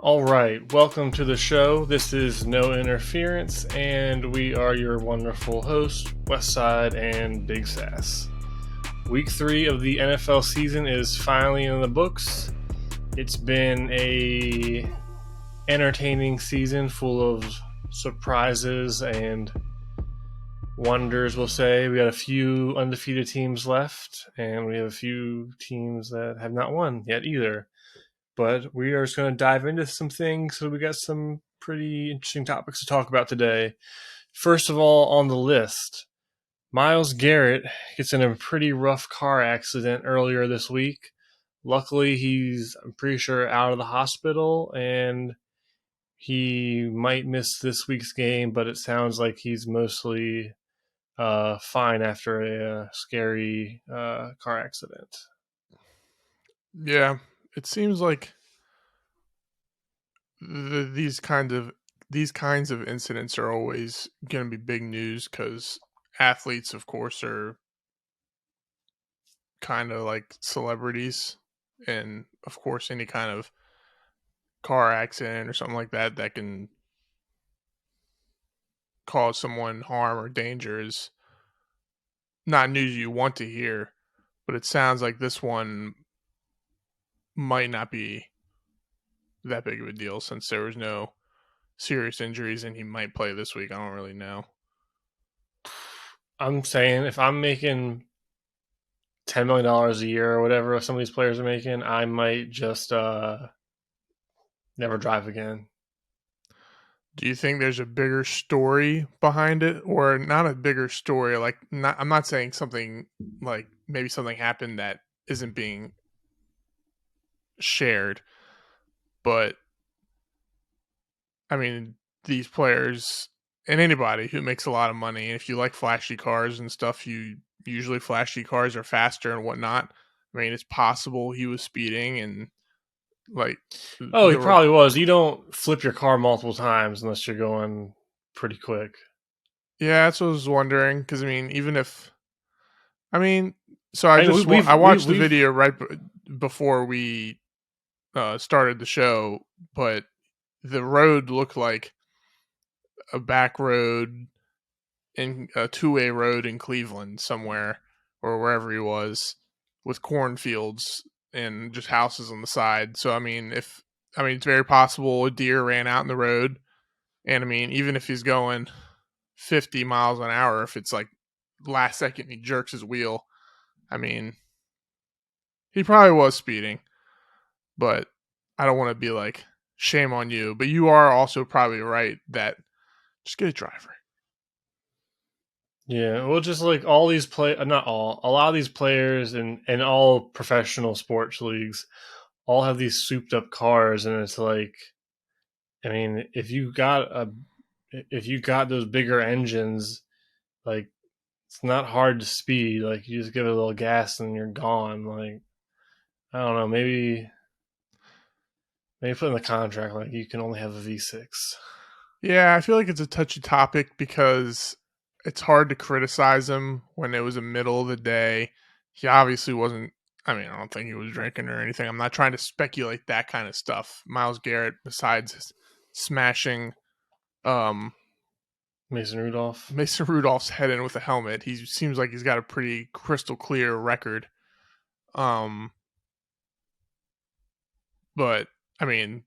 All right, welcome to the show. This is No Interference, and we are your wonderful hosts, Westside and Big Sass. Week 3 of the NFL season is finally in the books. It's been a entertaining season full of surprises and wonders, we'll say. We got a few undefeated teams left, and we have a few teams that have not won yet either. But we are just going to dive into some things. So we got some pretty interesting topics to talk about today. First of all, on the list, Myles Garrett gets in a pretty rough car accident earlier this week. Luckily, I'm pretty sure, out of the hospital, and he might miss this week's game, but it sounds like he's mostly fine after a scary car accident. Yeah, it seems like these kinds of incidents are always going to be big news because athletes, of course, are kind of like celebrities, and of course, any kind of car accident or something like that can cause someone harm or danger is not news you want to hear. But it sounds like this one might not be that big of a deal since there was no serious injuries and he might play this week. I don't really know. I'm saying if I'm making $10 million a year or whatever some of these players are making, I might just never drive again. Do you think there's a bigger story behind it, or not a bigger story? I'm not saying something like maybe something happened that isn't being shared, but I mean, these players and anybody who makes a lot of money, and if you like flashy cars and stuff, usually flashy cars are faster and whatnot. I mean, it's possible he was speeding and like. Oh, he probably was. You don't flip your car multiple times unless you're going pretty quick. Yeah, that's what I was wondering. Because I mean, even if so I watched the video right before we started the show, but the road looked like a back road in a two-way road in Cleveland somewhere or wherever he was, with cornfields and just houses on the side. So it's very possible a deer ran out in the road, and I mean, even if he's going 50 miles an hour, if it's like last second he jerks his wheel, I mean, he probably was speeding, but I don't want to be like, shame on you. But you are also probably right that just get a driver. Yeah, well, just like all these not all, a lot of these players and all professional sports leagues all have these souped up cars, and it's like, I mean, if you got those bigger engines, like it's not hard to speed. Like you just give it a little gas and you're gone. Like I don't know, maybe put in the contract like you can only have a V6. Yeah, I feel like it's a touchy topic because it's hard to criticize him when it was the middle of the day. He obviously wasn't. I mean, I don't think he was drinking or anything. I'm not trying to speculate that kind of stuff. Myles Garrett, besides smashing Mason Rudolph's head in with a helmet, he seems like he's got a pretty crystal clear record. But I mean,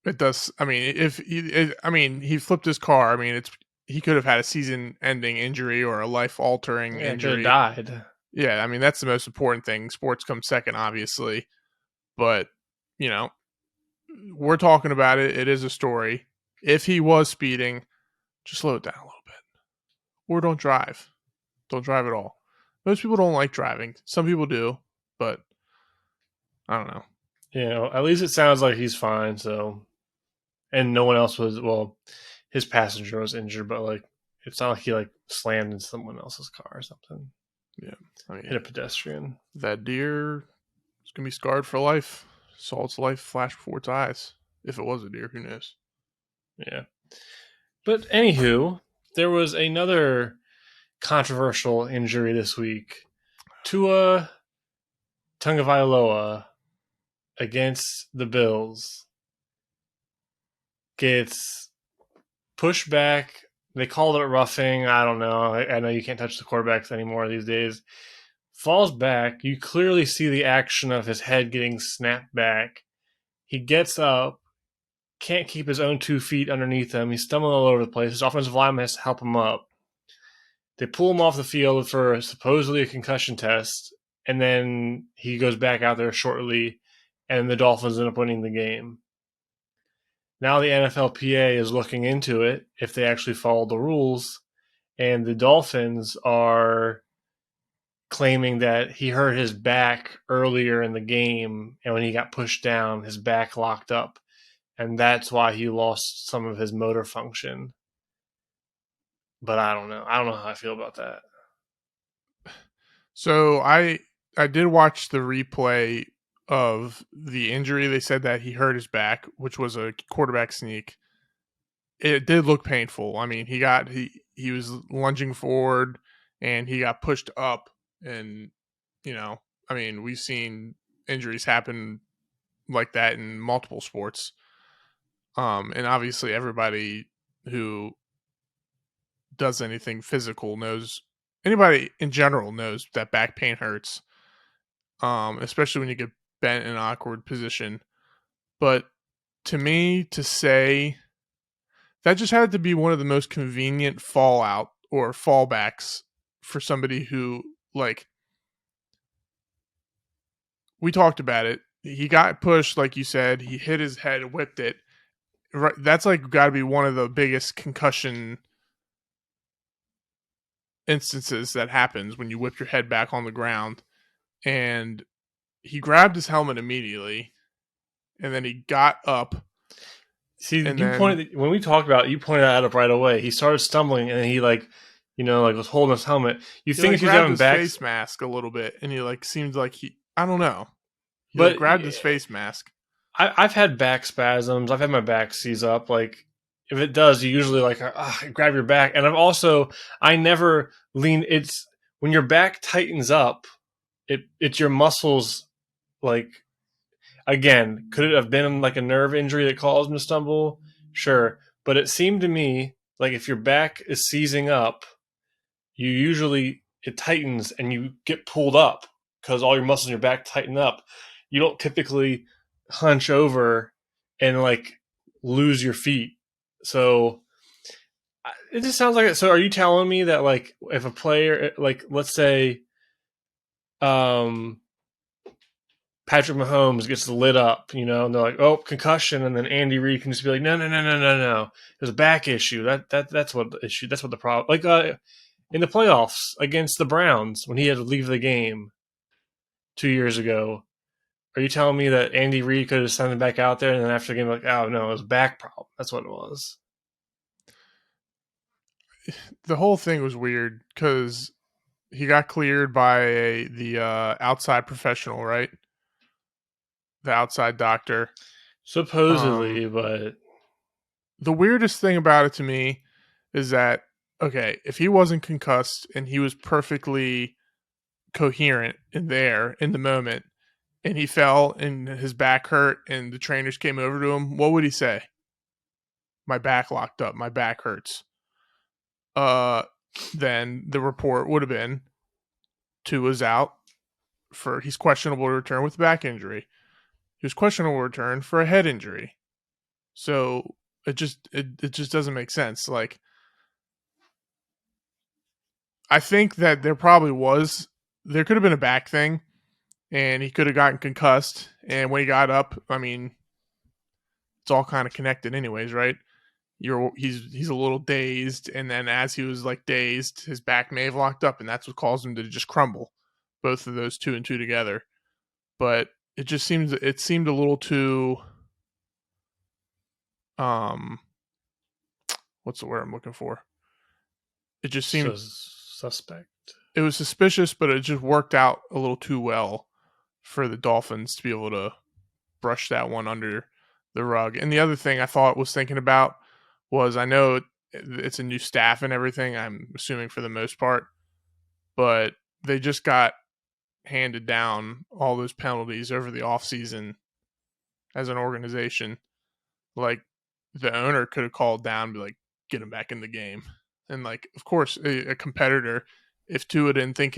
it does. I mean, he flipped his car. I mean, he could have had a season-ending injury or a life-altering injury. Could have died. Yeah, I mean, that's the most important thing. Sports comes second, obviously, but we're talking about it. It is a story. If he was speeding, just slow it down a little bit, or don't drive. Don't drive at all. Most people don't like driving. Some people do, but I don't know. At least it sounds like he's fine. So, and no one else was. Well, his passenger was injured, but like it's not like he like slammed into someone else's car or something. Yeah, I mean, hit a pedestrian. That deer is gonna be scarred for life. Saw its life flash before its eyes. If it was a deer, who knows? Yeah. But anywho, there was another controversial injury this week. Tua Tagovailoa against the Bills gets pushed back. They called it roughing. I don't know. I know you can't touch the quarterbacks anymore these days. Falls back. You clearly see the action of his head getting snapped back. He gets up, can't keep his own 2 feet underneath him. He's stumbling all over the place. His offensive lineman has to help him up. They pull him off the field for supposedly a concussion test, and then he goes back out there shortly, and the Dolphins end up winning the game. Now the NFLPA is looking into it if they actually follow the rules, and the Dolphins are claiming that he hurt his back earlier in the game, and when he got pushed down, his back locked up, and that's why he lost some of his motor function. But I don't know. I don't know how I feel about that. So I did watch the replay of the injury. They said that he hurt his back, which was a quarterback sneak. It did look painful. I mean, he was lunging forward and he got pushed up, and I mean, we've seen injuries happen like that in multiple sports. And obviously everybody who does anything physical knows, anybody in general knows that back pain hurts, especially when you get bent in an awkward position. But to me, to say that just had to be one of the most convenient fallout or fallbacks for somebody who, like, we talked about it. He got pushed, like you said. He hit his head, whipped it. Right, that's like got to be one of the biggest concussion instances that happens when you whip your head back on the ground. And he grabbed his helmet immediately, and then he got up. See, when we talked about it, you pointed that out right away. He started stumbling, and he was holding his helmet. You think if he's having back face mask a little bit, and he seemed like I don't know. He grabbed his face mask. I've had back spasms. I've had my back seize up. Like, if it does, you usually grab your back. And I never lean. It's when your back tightens up, it's your muscles. Like, again, could it have been like a nerve injury that caused him to stumble? Sure. But it seemed to me like if your back is seizing up, it tightens and you get pulled up because all your muscles in your back tighten up. You don't typically hunch over and lose your feet. So it just sounds like it. So are you telling me that if a player, let's say Patrick Mahomes gets lit up, and they're like, oh, concussion, and then Andy Reid can just be like, no, there's a back issue. That's what the issue. That's what the problem. In the playoffs against the Browns when he had to leave the game 2 years ago. Are you telling me that Andy Reid could have sent him back out there and then after the game, oh, no, it was a back problem? That's what it was. The whole thing was weird because he got cleared by the outside professional, right? The outside doctor. Supposedly, but... The weirdest thing about it to me is that, okay, if he wasn't concussed and he was perfectly coherent in the moment, and he fell and his back hurt and the trainers came over to him, what would he say? My back locked up. My back hurts. Then the report would have been Tua's out he's questionable to return with a back injury. He was questionable to return for a head injury. So it just doesn't make sense. I think that there could have been a back thing, and he could have gotten concussed. And when he got up, I mean, it's all kind of connected anyways, right? He's a little dazed, and then as he was dazed, his back may have locked up, and that's what caused him to just crumble. Both of those 2 and 2 together. But it seemed a little too what's the word I'm looking for? It just seemed suspect. It was suspicious, but it just worked out a little too well for the Dolphins to be able to brush that one under the rug. And the other thing I was thinking about was, I know it's a new staff and everything, I'm assuming for the most part, but they just got handed down all those penalties over the offseason as an organization. the owner could have called down and be like, get him back in the game. And like, of course, a competitor, if Tua didn't think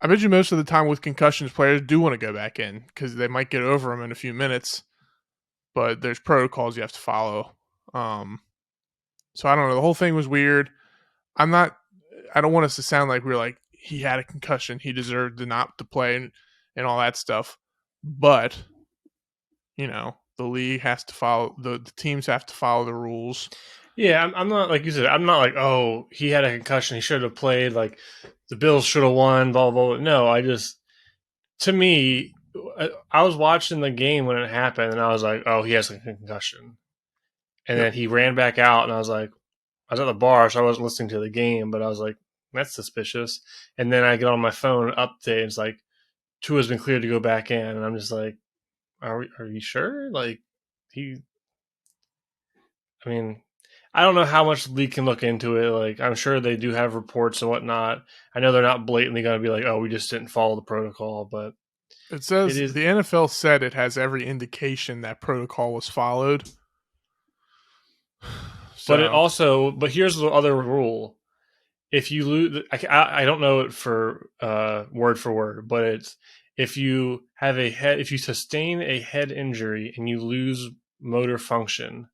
I bet you most of the time with concussions, players do want to go back in because they might get over them in a few minutes, but there's protocols you have to follow. So I don't know. The whole thing was weird. I don't want us to sound like we're like, he had a concussion, he deserved to not to play and all that stuff. But, the league has to follow, the teams have to follow the rules. Yeah, I'm not, like you said, I'm not like, oh, he had a concussion, he should have played, like, the Bills should have won, blah, blah, blah. No, to me, I was watching the game when it happened, and I was like, oh, he has a concussion. And then he ran back out, and I was like, I was at the bar, so I wasn't listening to the game, but I was like, that's suspicious. And then I get on my phone, update, and it's like, Tua's been cleared to go back in, and I'm just like, are you sure? Like, I don't know how much the league can look into it. Like, I'm sure they do have reports and whatnot. I know they're not blatantly going to be like, oh, we just didn't follow the protocol, but it says the NFL said it has every indication that protocol was followed. So. But here's the other rule. If you lose, I don't know it for word, but it's if you sustain a head injury and you lose motor function,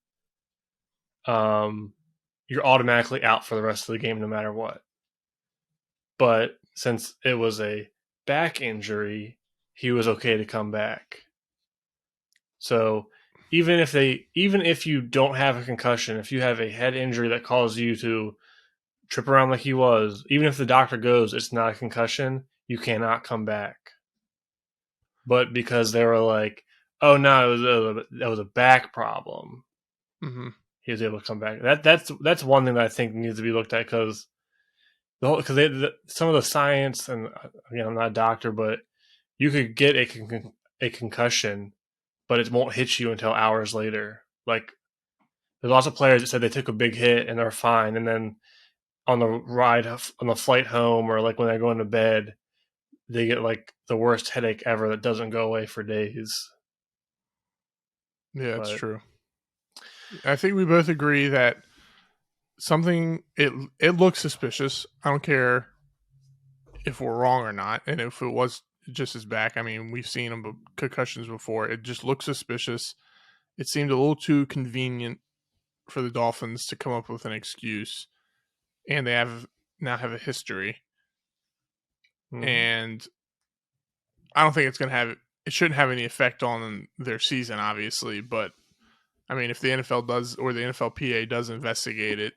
you're automatically out for the rest of the game no matter what. But since it was a back injury, he was okay to come back. So even if you don't have a concussion, if you have a head injury that causes you to trip around like he was, even if the doctor goes, it's not a concussion, you cannot come back. But because they were like, oh no, that was a back problem, he was able to come back. That's one thing that I think needs to be looked at because some of the science, and again, I'm not a doctor, but you could get a concussion, but it won't hit you until hours later. Like, there's lots of players that said they took a big hit and they're fine, and then on the flight home, or like when they're going to bed, they get like the worst headache ever that doesn't go away for days. Yeah, that's true. I think we both agree that it looks suspicious. I don't care if we're wrong or not, and if it was just his back. I mean, we've seen him concussions before. It just looks suspicious. It seemed a little too convenient for the Dolphins to come up with an excuse, and they now have a history. And I don't think it shouldn't have any effect on their season, obviously, but I mean, if the NFL does, or the NFLPA does investigate it,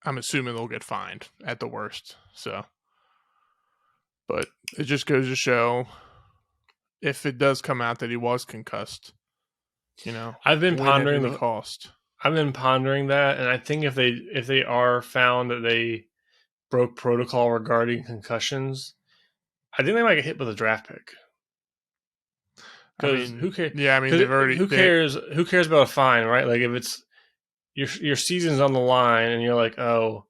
I'm assuming they'll get fined at the worst. So, but it just goes to show, if it does come out that he was concussed, I've been pondering the cost. I've been pondering that, and I think if they are found that they broke protocol regarding concussions, I think they might get hit with a draft pick. Because who cares? Yeah, I mean, who cares about a fine, right? Like, if it's your season's on the line, and you're like, oh,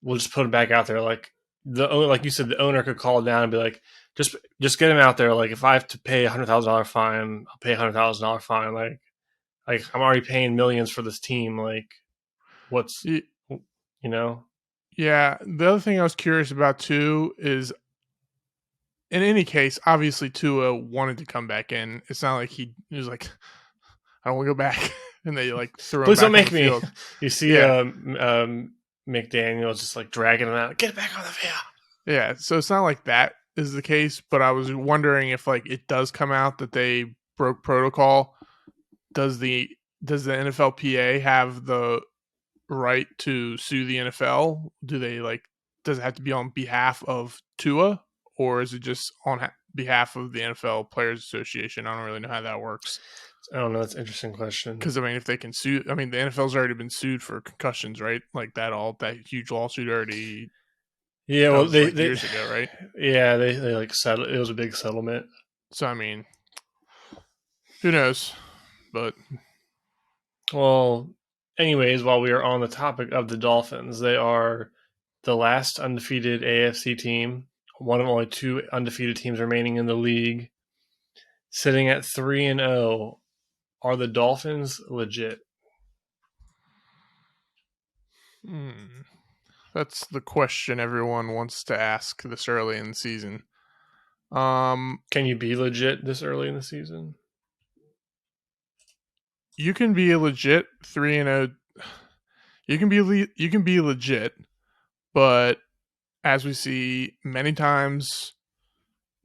we'll just put him back out there. Like, like you said, the owner could call down and be like, just get him out there. Like, if I have to pay $100,000 fine, I'll pay $100,000 fine. Like I'm already paying millions for this team. Like, what's Yeah, the other thing I was curious about too is, in any case, obviously Tua wanted to come back in. It's not like he was like, I don't want to go back, and they like threw him. Please back don't make on the me. field. You see, McDaniels just like dragging him out. Get it back on the field. Yeah, so it's not like that is the case, but I was wondering if like it does come out that they broke protocol. Does the NFLPA have the right to sue the NFL? Does it have to be on behalf of Tua, or is it just on behalf of the NFL Players Association? I don't really know how that works. I don't know. That's an interesting question. Because, I mean, if they can sue, I mean, the NFL's already been sued for concussions, right? Like that huge lawsuit already. Yeah, well, they years ago, right? Yeah, they like settled. It was a big settlement. So, I mean, who knows? But, well, anyways, while we are on the topic of the Dolphins, they are the last undefeated AFC team, one of only two undefeated teams remaining in the league, sitting at 3-0 Are the Dolphins legit? That's the question everyone wants to ask this early in the season. Can you be legit this early in the season? You can be a legit 3-0. You can be legit, but as we see many times,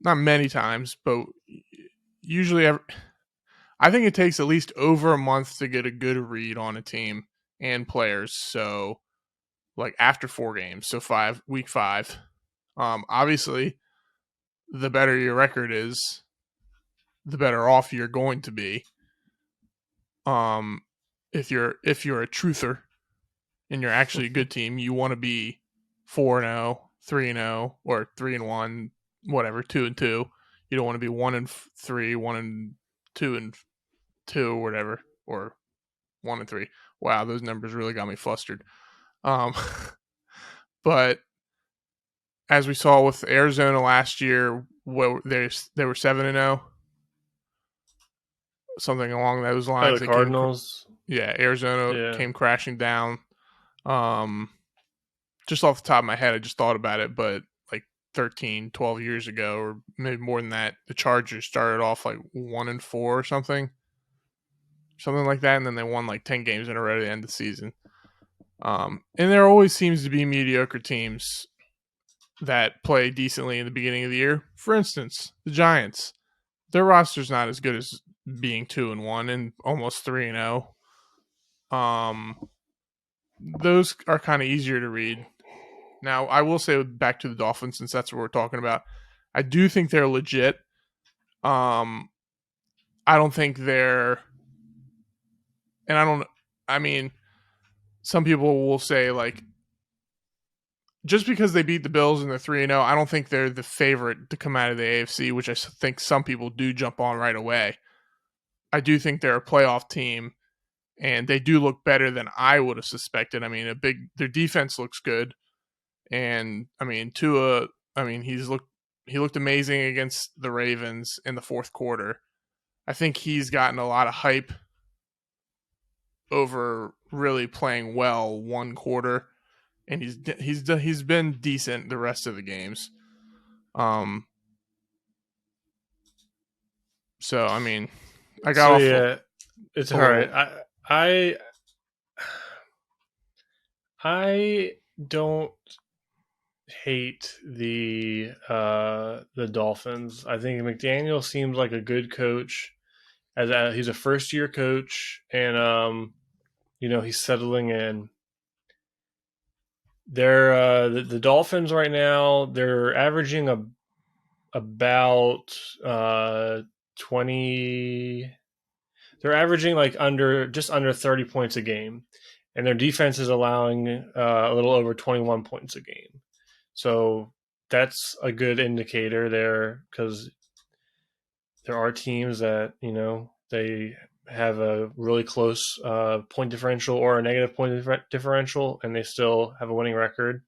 not many times, but usually I think it takes at least over a month to get a good read on a team and players. So like after 4 games, so week 5. Obviously the better your record is, the better off you're going to be. If you're a truther and you're actually a good team, you want to be 4-0, 3-0, or 3-1, whatever, 2-2. You don't want to be 1-3, 1-2, 2, whatever, or 1-3. Wow, those numbers really got me flustered. But as we saw with Arizona last year, they were 7-0, something along those lines. The Cardinals. Arizona came crashing down. Just off the top of my head, I just thought about it, but like 13, 12 years ago, or maybe more than that, the Chargers started off like 1-4 or something like that, and then they won like 10 games in a row at the end of the season. And there always seems to be mediocre teams that play decently in the beginning of the year. For instance, the Giants. Their roster's not as good as being 2-1 and almost 3-0. Those are kind of easier to read. Now, I will say back to the Dolphins, since that's what we're talking about. I do think they're legit. I don't think they're, and I mean, some people will say like, just because they beat the Bills and they're 3-0, I don't think they're the favorite to come out of the AFC, which I think some people do jump on right away. I do think they're a playoff team, and they do look better than I would have suspected. I mean, their defense looks good, and I mean, Tua, he looked amazing against the Ravens in the fourth quarter. I think he's gotten a lot of hype over really playing well one quarter, and he's been decent the rest of the games. So I mean, I got off. Yeah, it's all right. I don't hate the Dolphins. I think McDaniel seems like a good coach. He's a first year coach, and he's settling in. They're the Dolphins right now. They're averaging about 20. They're averaging like just under 30 points a game, and their defense is allowing a little over 21 points a game. So that's a good indicator there, because there are teams that they have a really close point differential or a negative point differential, and they still have a winning record.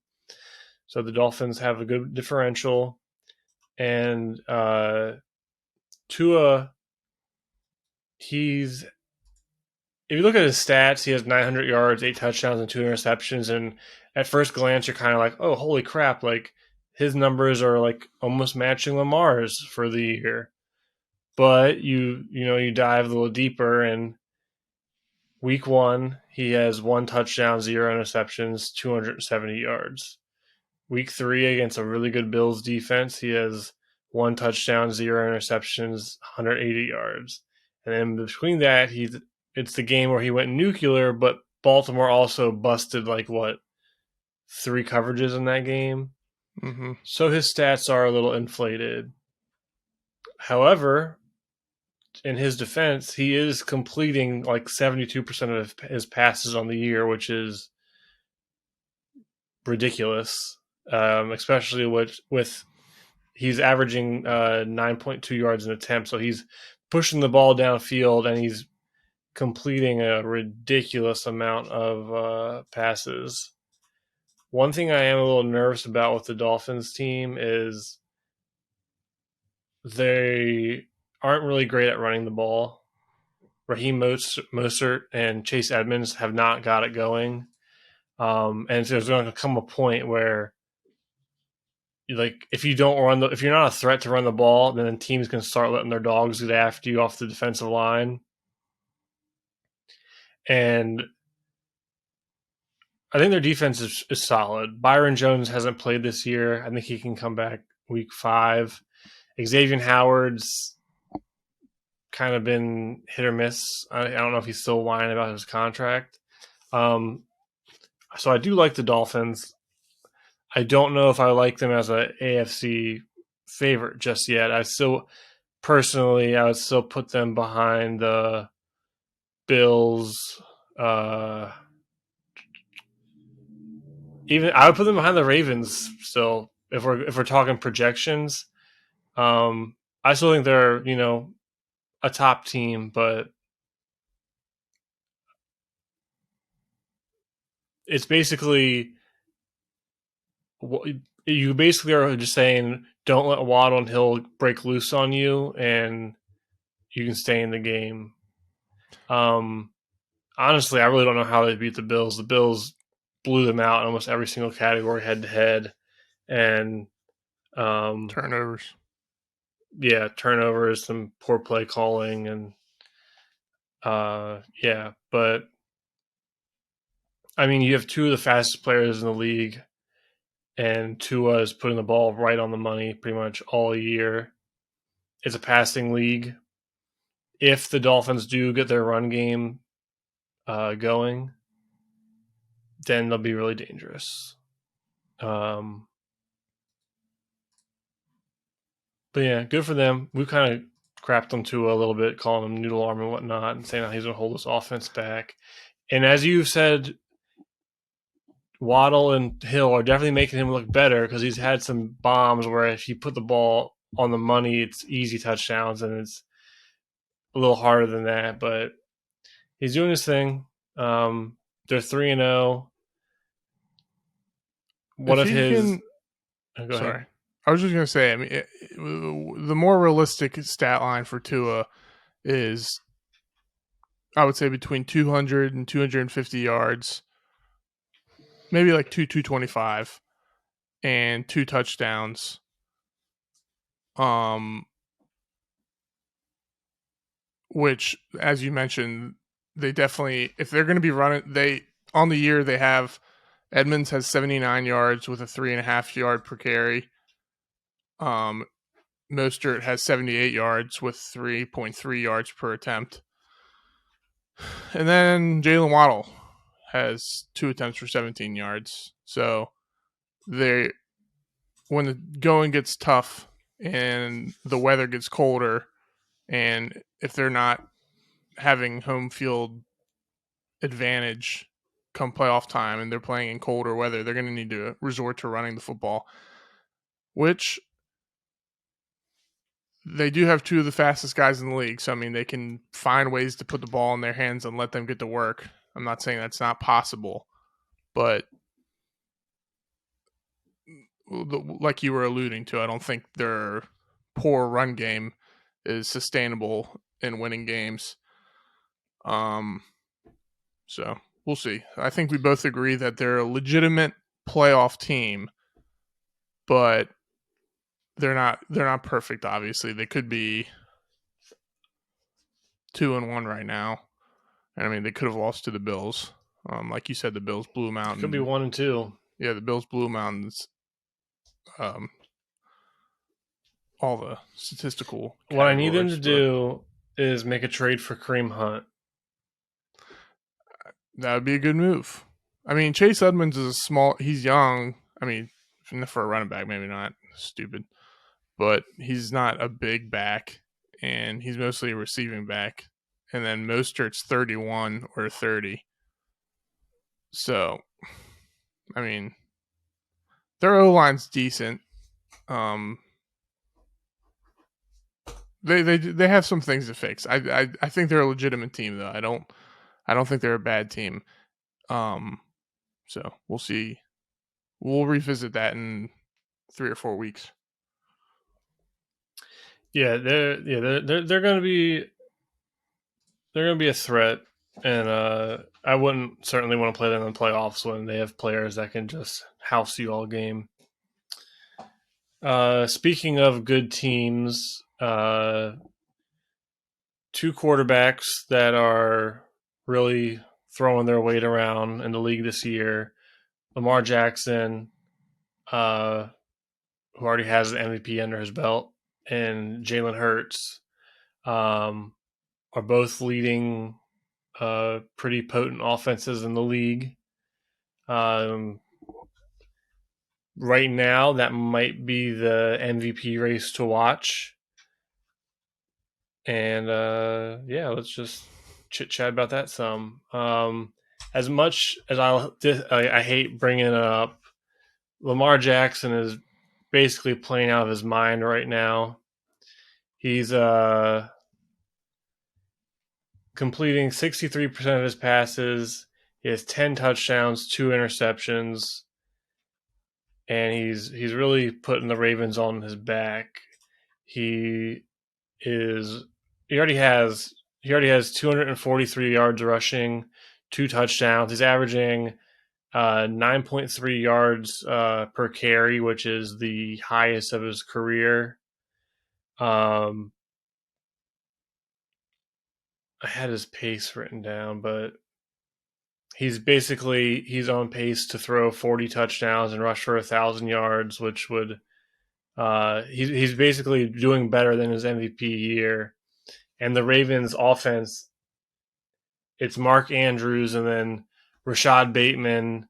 So the Dolphins have a good differential, and Tua, if you look at his stats, he has 900 yards, 8 touchdowns, and 2 interceptions. And at first glance, you're kind of like, oh, holy crap. Like, his numbers are like almost matching Lamar's for the year. But you dive a little deeper, and week 1, he has 1 touchdown, 0 interceptions, 270 yards. Week 3, against a really good Bills defense, he has 1 touchdown, 0 interceptions, 180 yards. And then between that, it's the game where he went nuclear, but Baltimore also busted 3 coverages in that game. Mm-hmm. So his stats are a little inflated. However, in his defense, he is completing 72% of his passes on the year, which is ridiculous, especially with he's averaging 9.2 yards an attempt. So he's pushing the ball downfield, and he's completing a ridiculous amount of passes. One thing I am a little nervous about with the Dolphins team is they aren't really great at running the ball. Raheem Mostert and Chase Edmonds have not got it going. And so there's going to come a point where, like, if you're not a threat to run the ball, then teams can start letting their dogs get after you off the defensive line. And I think their defense is solid. Byron Jones hasn't played this year. I think he can come back week 5. Xavier Howard's kind of been hit or miss. I don't know if he's still whining about his contract. So I do like the Dolphins. I don't know if I like them as a AFC favorite just yet. I would still put them behind the Bills. Even I would put them behind the Ravens still if we're talking projections. I still think they're a top team, but it's basically you basically are just saying don't let Waddle and Hill break loose on you, and you can stay in the game. Honestly, I really don't know how they beat the Bills. The Bills blew them out in almost every single category head to head, and turnovers. Yeah, turnovers, some poor play calling, and but I mean, you have two of the fastest players in the league, and Tua is putting the ball right on the money pretty much all year. It's a passing league. If the Dolphins do get their run game going, then they'll be really dangerous. But yeah, good for them. We've kind of crapped on Tua a little bit, calling him noodle arm and whatnot, and saying how he's going to hold this offense back. And as you said, Waddle and Hill are definitely making him look better because he's had some bombs where if you put the ball on the money, it's easy touchdowns, and it's a little harder than that. But he's doing his thing. They're 3-0. One of his. Go ahead. I was just going to say, I mean, the more realistic stat line for Tua is, I would say, between 200 and 250 yards, maybe like 225, and 2 touchdowns. Which, as you mentioned, they definitely, if they're going to be running, on the year they have Edmonds has 79 yards with a 3.5 yard per carry. Mostert has 78 yards with 3.3 yards per attempt. And then Jalen Waddle has 2 attempts for 17 yards. So when the going gets tough and the weather gets colder, and if they're not having home field advantage come playoff time and they're playing in colder weather, they're going to need to resort to running the football, which they do have 2 of the fastest guys in the league. So, I mean, they can find ways to put the ball in their hands and let them get to work. I'm not saying that's not possible, but like you were alluding to, I don't think their poor run game is sustainable in winning games. So we'll see. I think we both agree that they're a legitimate playoff team, but they're not perfect. Obviously, they could be 2-1 right now, and I mean they could have lost to the Bills. Like you said, the Bills blew them out. It could be 1-2. Yeah, the Bills blew them out. All the statistical. What I need them to do is make a trade for Kareem Hunt. That would be a good move. I mean, Chase Edmonds is he's young. I mean, for a running back, maybe not. Stupid. But he's not a big back, and he's mostly a receiving back. And then Mostert's 31 or 30. So, I mean, their O-line's decent. They have some things to fix. I think they're a legitimate team, though. I don't think they're a bad team. So we'll see. We'll revisit that in 3 or 4 weeks. Yeah, they're going to be they're going to be a threat, and I wouldn't certainly want to play them in the playoffs when they have players that can just house you all game. Speaking of good teams, two quarterbacks that are really throwing their weight around in the league this year. Lamar Jackson, who already has an MVP under his belt, and Jalen Hurts are both leading pretty potent offenses in the league. Right now, that might be the MVP race to watch. And let's just chit chat about that some. As much as I hate bringing it up, Lamar Jackson is basically playing out of his mind right now. He's completing 63% of his passes. He has 10 touchdowns, 2 interceptions, and he's really putting the Ravens on his back. He already has 243 yards rushing, 2 touchdowns. He's averaging 9.3 yards per carry, which is the highest of his career. I had his pace written down, but he's on pace to throw 40 touchdowns and rush for 1,000 yards, which would he's basically doing better than his MVP year. And the Ravens offense, it's Mark Andrews and then Rashad Bateman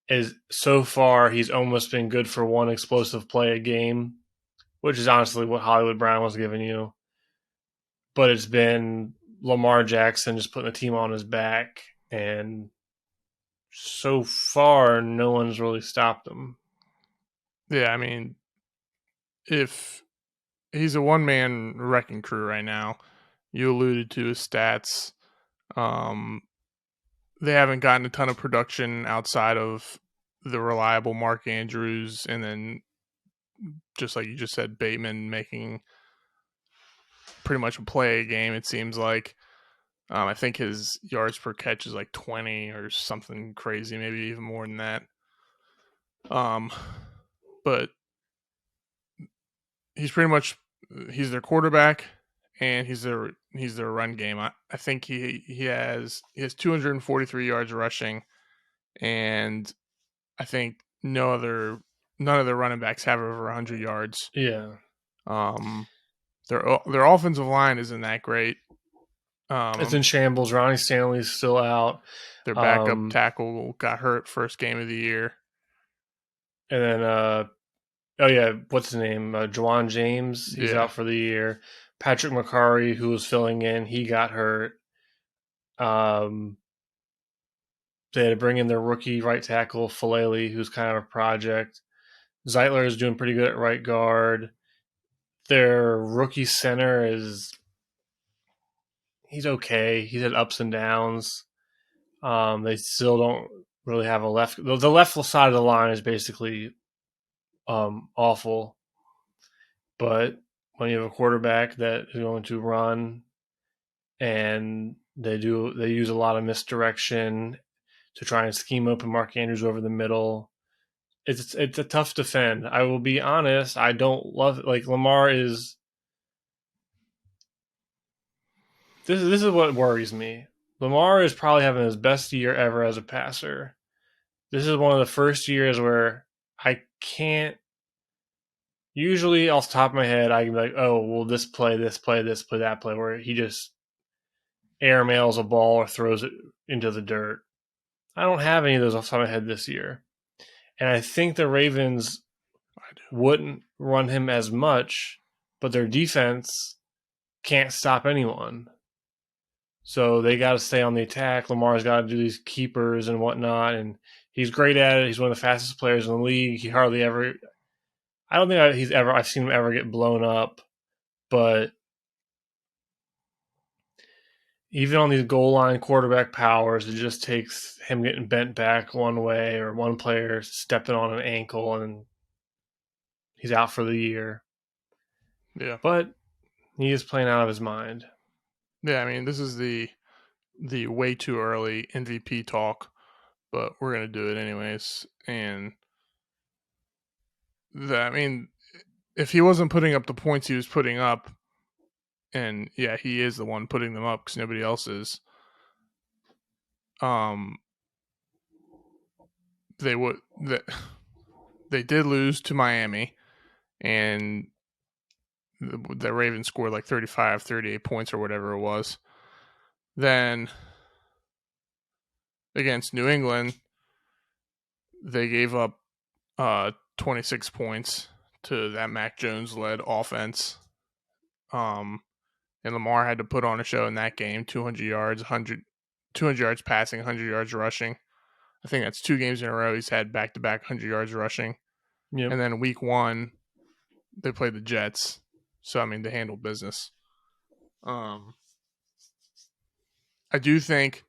is so far he's almost been good for one explosive play a game, which is honestly what Hollywood Brown was giving you. But it's been Lamar Jackson just putting the team on his back, and so far no one's really stopped him. Yeah, I mean, if he's a one-man wrecking crew right now, you alluded to his stats. They haven't gotten a ton of production outside of the reliable Mark Andrews, and then just like you just said, Bateman making pretty much a play a game, it seems like. I think his yards per catch is like 20 or something crazy, maybe even more than that. But he's their quarterback, and he's their run game. I think he has 243 yards rushing, and I think none of their running backs have over 100 yards. Yeah. Their offensive line isn't that great. It's in shambles. Ronnie Stanley's still out. Their backup tackle got hurt first game of the year. And then, what's his name? Juwan James. He's out for the year. Patrick McCarry, who was filling in, he got hurt. They had to bring in their rookie right tackle, Falele, who's kind of a project. Zeitler is doing pretty good at right guard. Their rookie center he's okay. He's had ups and downs. They still don't really have a left. The left side of the line is basically awful. But when you have a quarterback that is going to run, and they use a lot of misdirection to try and scheme open Mark Andrews over the middle. It's a tough defend. I will be honest. I don't love it. Like Lamar is. This is what worries me. Lamar is probably having his best year ever as a passer. This is one of the first years where I can't. Usually, off the top of my head, I can be like, "Oh, well, this play, that play," where he just airmails a ball or throws it into the dirt. I don't have any of those off the top of my head this year. And I think the Ravens wouldn't run him as much, but their defense can't stop anyone. So they got to stay on the attack. Lamar's got to do these keepers and whatnot, and he's great at it. He's one of the fastest players in the league. He hardly ever – I don't think I've seen him ever get blown up, but even on these goal line quarterback powers, it just takes him getting bent back one way or one player stepping on an ankle and he's out for the year. Yeah. But he is playing out of his mind. Yeah, I mean, this is the way too early MVP talk, but we're gonna do it anyways. And I mean, if he wasn't putting up the points he was putting up, and yeah, he is the one putting them up because nobody else is. They would they did lose to Miami, and the Ravens scored like 35, 38 points or whatever it was. Then against New England, they gave up 26 points to that Mac Jones led offense. And Lamar had to put on a show in that game, 200 yards, 200 yards passing, 100 yards rushing. I think that's 2 games in a row he's had back-to-back 100 yards rushing. Yep. And then week 1, they played the Jets. So, I mean, they handled business. I do think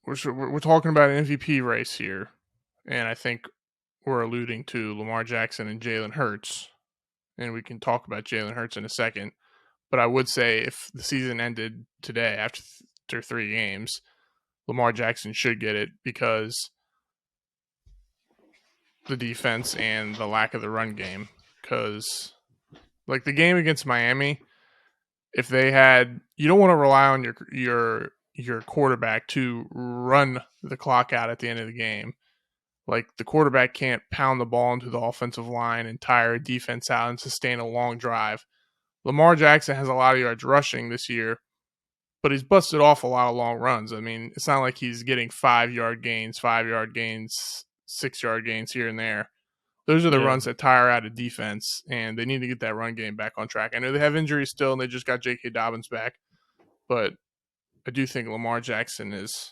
we're talking about an MVP race here, and I think we're alluding to Lamar Jackson and Jalen Hurts, and we can talk about Jalen Hurts in a second. But I would say if the season ended today after 3 games, Lamar Jackson should get it because the defense and the lack of the run game. Because, like, the game against Miami, if they had, you don't want to rely on your quarterback to run the clock out at the end of the game. Like, the quarterback can't pound the ball into the offensive line and tire a defense out and sustain a long drive. Lamar Jackson has a lot of yards rushing this year, but he's busted off a lot of long runs. I mean, it's not like he's getting 5-yard gains, 5-yard gains, 6-yard gains here and there. Those are the runs that tire out a defense, and they need to get that run game back on track. I know they have injuries still, and they just got J.K. Dobbins back, but I do think Lamar Jackson is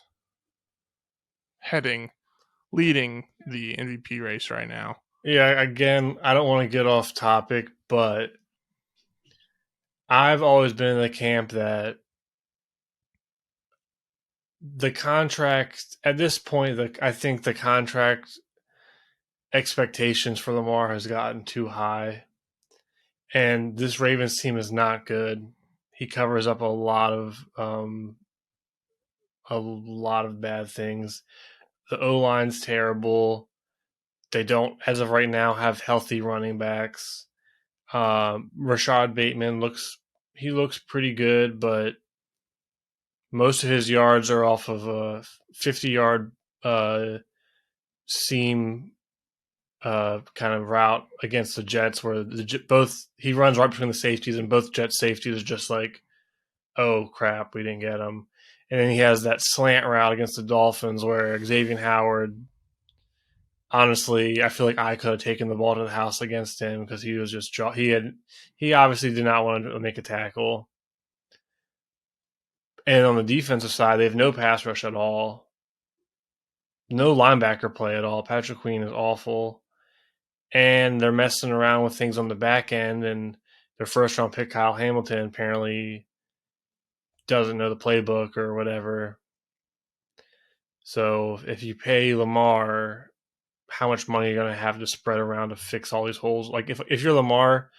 leading the MVP race right now. Yeah, again, I don't want to get off topic, but I've always been in the camp that the contract, at this point, I think the contract expectations for Lamar has gotten too high. And this Ravens team is not good. He covers up a lot of bad things. The O-line's terrible. They don't, as of right now, have healthy running backs. Rashad Bateman looks pretty good, but most of his yards are off of a 50-yard seam kind of route against the Jets, where he runs right between the safeties, and both Jets safeties are just like, oh crap, we didn't get him. And then he has that slant route against the Dolphins where Xavier Howard, honestly, I feel like I could have taken the ball to the house against him because he was just he obviously did not want to make a tackle. And on the defensive side, they have no pass rush at all, no linebacker play at all. Patrick Queen is awful, and they're messing around with things on the back end. And their first round pick, Kyle Hamilton, apparently doesn't know the playbook or whatever. So if you pay Lamar, how much money are you going to have to spread around to fix all these holes? Like if you're Lamar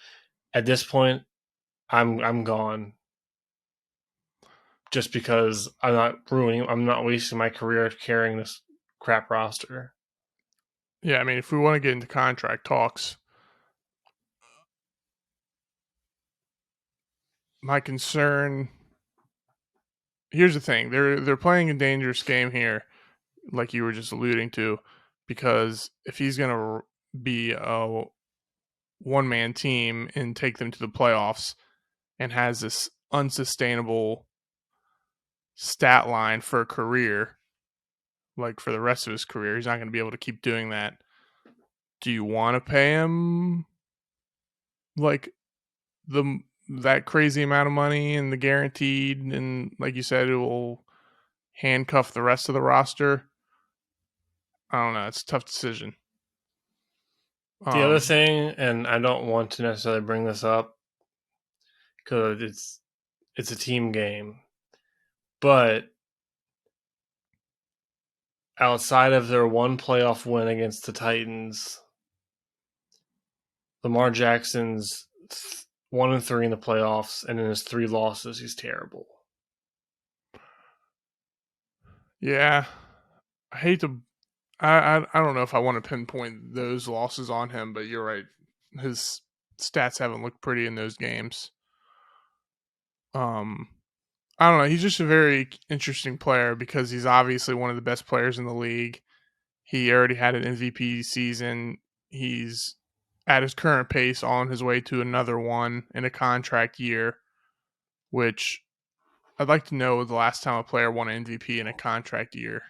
at this point, I'm gone. Just because I'm not wasting my career carrying this crap roster. Yeah, I mean, if we want to get into contract talks, my concern, here's the thing. They're playing a dangerous game here, like you were just alluding to, because if he's going to be a one-man team and take them to the playoffs and has this unsustainable stat line for a career, like for the rest of his career, he's not going to be able to keep doing that. Do you want to pay him like that crazy amount of money and the guaranteed, and like you said, it will handcuff the rest of the roster? I don't know. It's a tough decision. The other thing, and I don't want to necessarily bring this up because it's a team game, but outside of their one playoff win against the Titans, Lamar Jackson's 1-3 in the playoffs, and in his 3 losses, he's terrible. Yeah, I hate to. I don't know if I want to pinpoint those losses on him, but you're right. His stats haven't looked pretty in those games. I don't know. He's just a very interesting player because he's obviously one of the best players in the league. He already had an MVP season. He's at his current pace on his way to another one in a contract year, which I'd like to know the last time a player won an MVP in a contract year.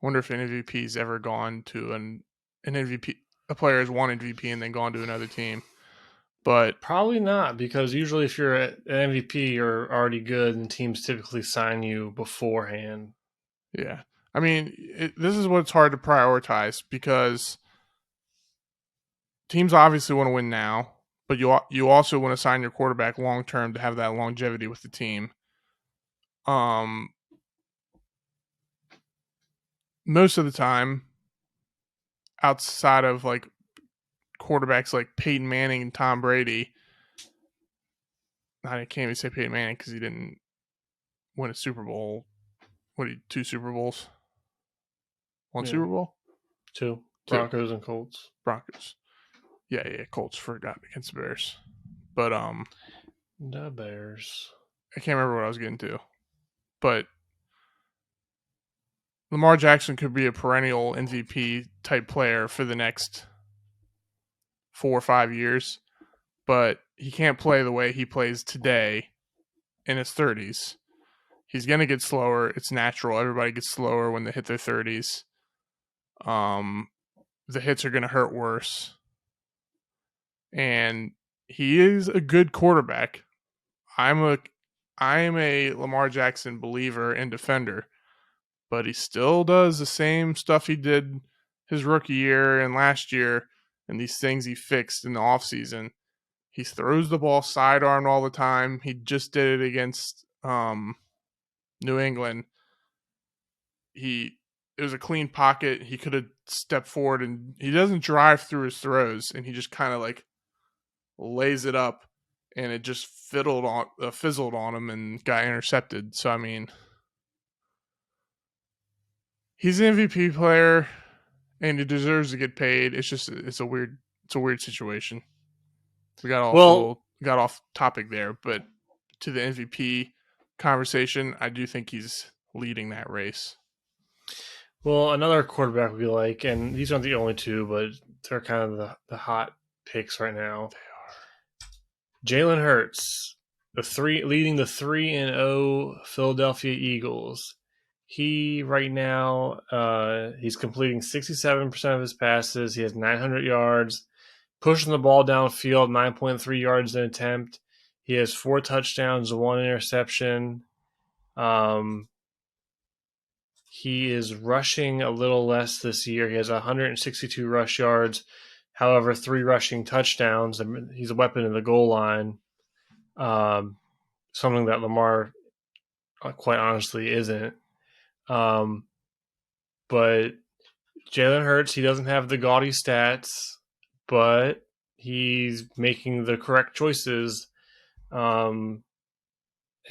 I wonder if an MVP's ever gone to an MVP. A player has won MVP and then gone to another team. But probably not, because usually if you're an MVP, you're already good, and teams typically sign you beforehand. Yeah. I mean, this is what's hard to prioritize because teams obviously want to win now, but you also want to sign your quarterback long term to have that longevity with the team. Most of the time, outside of like quarterbacks like Peyton Manning and Tom Brady, I can't even say Peyton Manning because he didn't win a Super Bowl. What, 2 Super Bowls? One Super Bowl? 2. Broncos and Colts. Broncos. Yeah, Colts forgot against the Bears. But the Bears. I can't remember what I was getting to. But Lamar Jackson could be a perennial MVP type player for the next 4 or 5 years, but he can't play the way he plays today in his 30s. He's going to get slower. It's natural. Everybody gets slower when they hit their 30s. The hits are going to hurt worse. And he is a good quarterback. I am a Lamar Jackson believer and defender, but he still does the same stuff he did his rookie year and last year, and these things he fixed in the offseason. He throws the ball sidearm all the time. He just did it against New England. It was a clean pocket. He could have stepped forward, and he doesn't drive through his throws, and he just kind of like lays it up, and it just fizzled on him and got intercepted. So I mean, he's an MVP player, and he deserves to get paid. It's a weird situation. We got off topic there, but to the MVP conversation, I do think he's leading that race. Well, another quarterback we like, and these aren't the only 2, but they're kind of the hot picks right now. They are. Jalen Hurts, leading the 3-0 Philadelphia Eagles. He right now he's completing 67% of his passes. He has 900 yards, pushing the ball downfield, 9.3 yards an attempt. He has 4 touchdowns, 1 interception. He is rushing a little less this year. He has 162 rush yards, however, 3 rushing touchdowns. I mean, he's a weapon in the goal line, something that Lamar, quite honestly, isn't. But Jalen Hurts, he doesn't have the gaudy stats, but he's making the correct choices. And,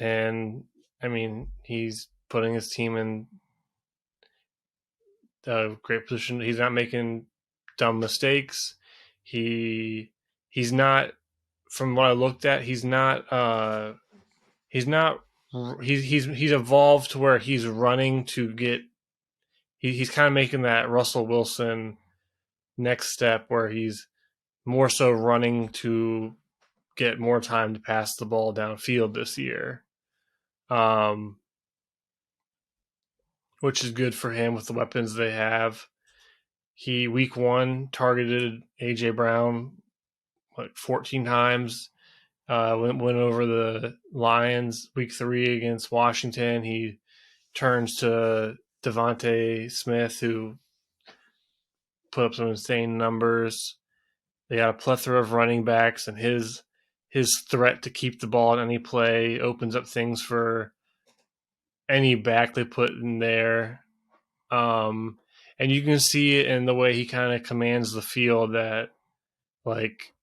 I mean, he's putting his team in a great position. He's not making dumb mistakes. He's not, from what I looked at, he's evolved to where he's running to get. He's kind of making that Russell Wilson next step where he's more so running to get more time to pass the ball downfield this year. Which is good for him with the weapons they have. He, week 1, targeted A.J. Brown 14 times. Went over the Lions. Week 3 against Washington, he turns to Devonte Smith, who put up some insane numbers. They got a plethora of running backs, and his threat to keep the ball in any play opens up things for any back they put in there. And you can see it in the way he kind of commands the field, that like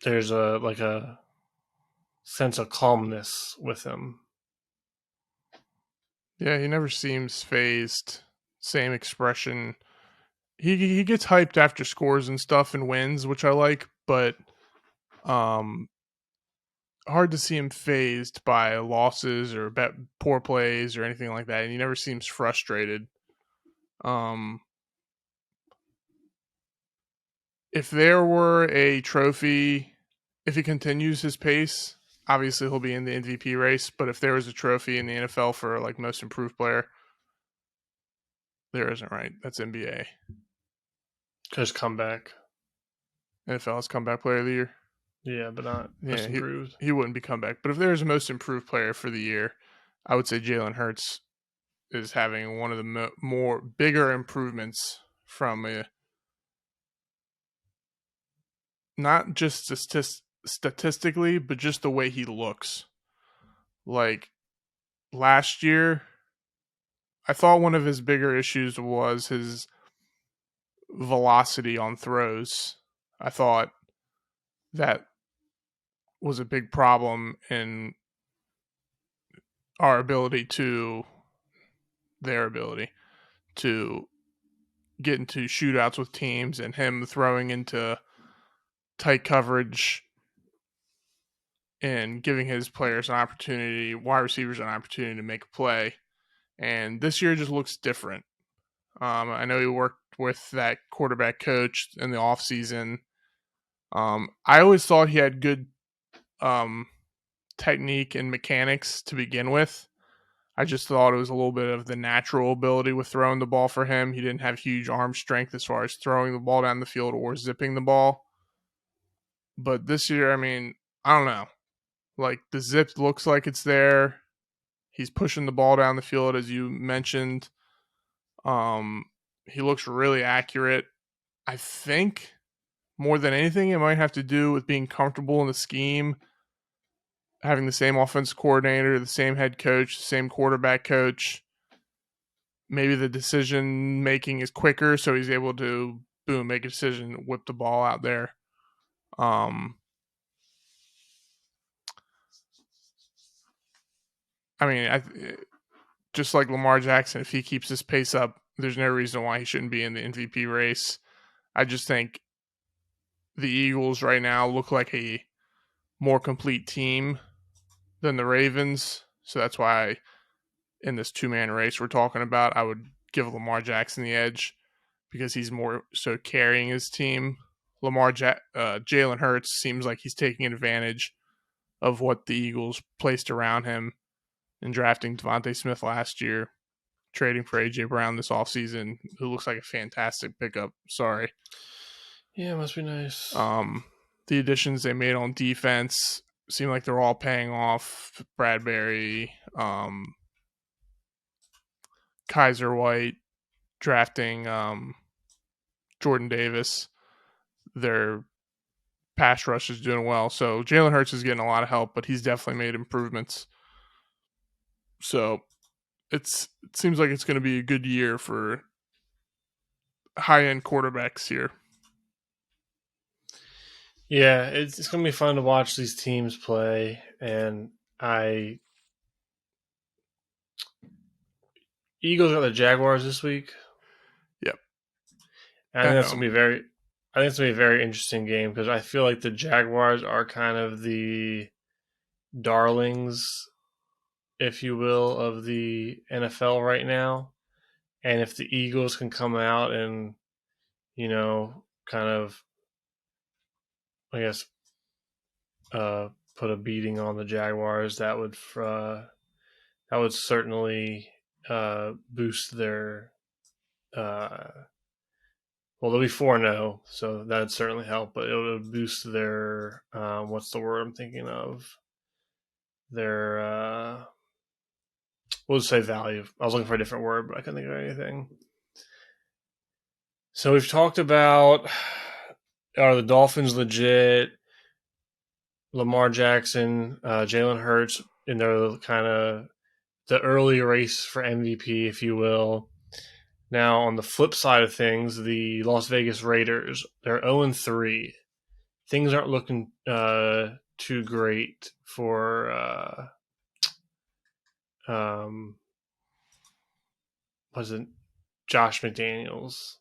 there's a sense of calmness with him. Yeah, he never seems phased. Same expression. He gets hyped after scores and stuff and wins, which I like, but hard to see him phased by losses or poor plays or anything like that. And he never seems frustrated. If there were a trophy, if he continues his pace, obviously he'll be in the MVP race. But if there was a trophy in the NFL for like most improved player, there isn't, right? That's NBA. Because comeback. NFL is comeback player of the year. Yeah, but not most improved. He wouldn't be comeback. But if there's a most improved player for the year, I would say Jalen Hurts is having one of the more bigger improvements from not just statistically, but just the way he looks. Like last year, I thought one of his bigger issues was his velocity on throws. I thought that was a big problem in their ability to get into shootouts with teams, and him throwing into tight coverage and giving his players an opportunity, wide receivers an opportunity to make a play. And this year just looks different. I know he worked with that quarterback coach in the offseason. I always thought he had good technique and mechanics to begin with. I just thought it was a little bit of the natural ability with throwing the ball for him. He didn't have huge arm strength as far as throwing the ball down the field or zipping the ball. But this year, I mean, I don't know. Like, the zip looks like it's there. He's pushing the ball down the field, as you mentioned. He looks really accurate. I think more than anything, it might have to do with being comfortable in the scheme, having the same offense coordinator, the same head coach, the same quarterback coach. Maybe the decision making is quicker, so he's able to make a decision, whip the ball out there. I mean, just like Lamar Jackson, if he keeps his pace up, there's no reason why he shouldn't be in the MVP race. I just think the Eagles right now look like a more complete team than the Ravens. So that's why in this two-man race we're talking about, I would give Lamar Jackson the edge because he's more so carrying his team. Jalen Hurts seems like he's taking advantage of what the Eagles placed around him in drafting Devonte Smith last year, trading for A.J. Brown this offseason, who looks like a fantastic pickup. Sorry. Yeah, it must be nice. The additions they made on defense seem like they're all paying off. Bradbury, Kaiser White, drafting Jordan Davis. Their pass rush is doing well. So Jalen Hurts is getting a lot of help, but he's definitely made improvements. So it seems like it's going to be a good year for high-end quarterbacks here. Yeah, it's going to be fun to watch these teams play, and Eagles got the Jaguars this week. Yep. And I think that's going to be a very interesting game because I feel like the Jaguars are kind of the darlings, if you will, of the NFL right now. And if the Eagles can come out and, kind of, I guess, put a beating on the Jaguars, that would certainly boost their. Well, they'll be 4-0, so that'd certainly help. But it would boost their what's the word I'm thinking of? Their we'll just say value. I was looking for a different word, but I couldn't think of anything. So we've talked about are the Dolphins legit? Lamar Jackson, Jalen Hurts in their kind of the early race for MVP, if you will. Now, on the flip side of things, the Las Vegas Raiders, they're 0-3, things aren't looking too great for was it Josh McDaniels,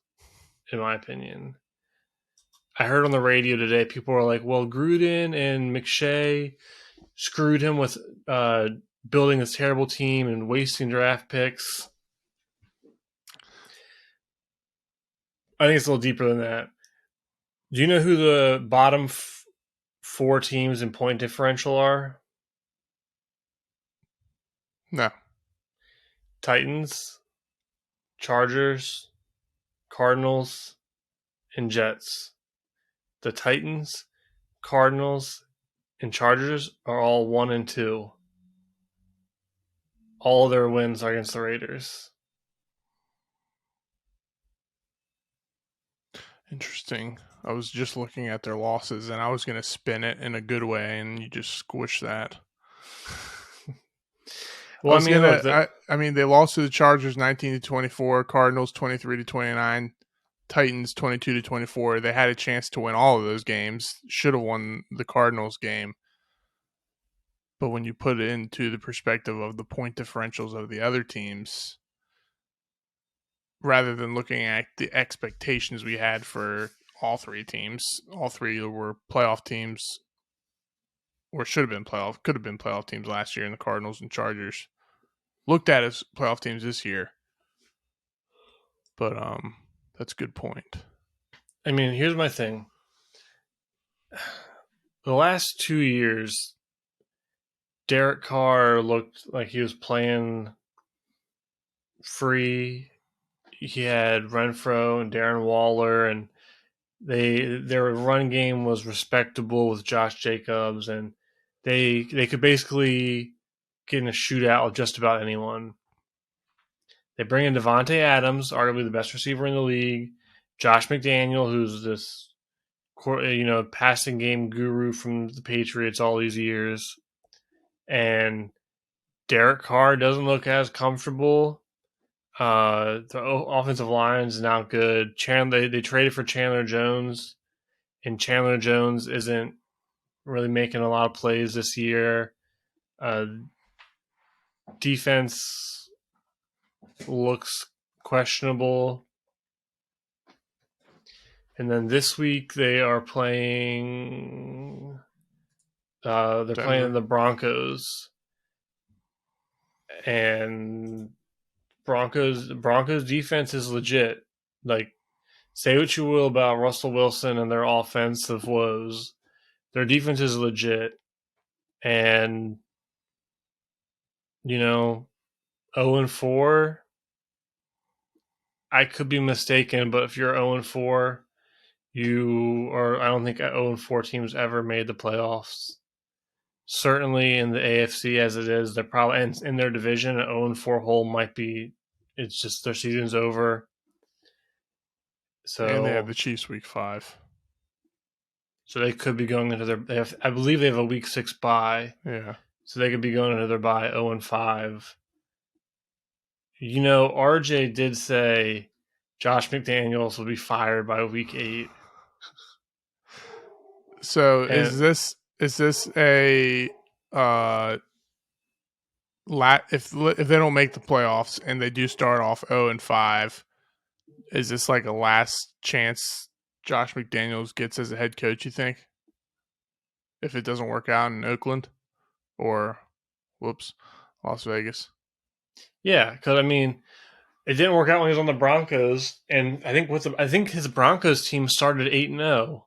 in my opinion. I heard on the radio today, people were like, well, Gruden and McShay screwed him with building this terrible team and wasting draft picks. I think it's a little deeper than that. Do you know who the bottom four teams in point differential are? No. Titans, Chargers, Cardinals, and Jets. The Titans, Cardinals, and Chargers are all 1 and 2. All of their wins are against the Raiders. Interesting. I was just looking at their losses, and I was going to spin it in a good way, and you just squish that. Well, I mean, they lost to the Chargers 19-24, Cardinals 23-29, Titans 22-24. They had a chance to win all of those games. Should have won the Cardinals game. But when you put it into the perspective of the point differentials of the other teams, rather than looking at the expectations we had for all three teams, all three were playoff teams, or could have been playoff teams last year in the Cardinals and Chargers. Looked at as playoff teams this year. But that's a good point. I mean, here's my thing. The last 2 years, Derek Carr looked like he was playing free. He had Renfro and Darren Waller, and their run game was respectable with Josh Jacobs, and they could basically get in a shootout with just about anyone. They bring in Devonte Adams, arguably the best receiver in the league, Josh McDaniel, who's this passing game guru from the Patriots all these years, and Derek Carr doesn't look as comfortable. The offensive line is not good. They traded for Chandler Jones, and Chandler Jones isn't really making a lot of plays this year. Defense looks questionable. And then this week they are playing. They're playing the Broncos, and Broncos defense is legit. Like, say what you will about Russell Wilson and their offensive woes, their defense is legit. And 0-4. I could be mistaken, but if you're 0-4, I don't think 0-4 teams ever made the playoffs. Certainly in the AFC as it is, they're probably in their division. An 0-4 hole might be. It's just their season's over. So and they have the Chiefs week 5. So they could be going into I believe they have a week 6 bye. Yeah. So they could be going into their bye 0-5. RJ did say Josh McDaniels will be fired by week 8. So is this a if they don't make the playoffs and they do start off 0-5, is this like a last chance Josh McDaniels gets as a head coach, you think? If it doesn't work out in Oakland or Las Vegas? Yeah, because it didn't work out when he was on the Broncos, and I think his Broncos team started 8-0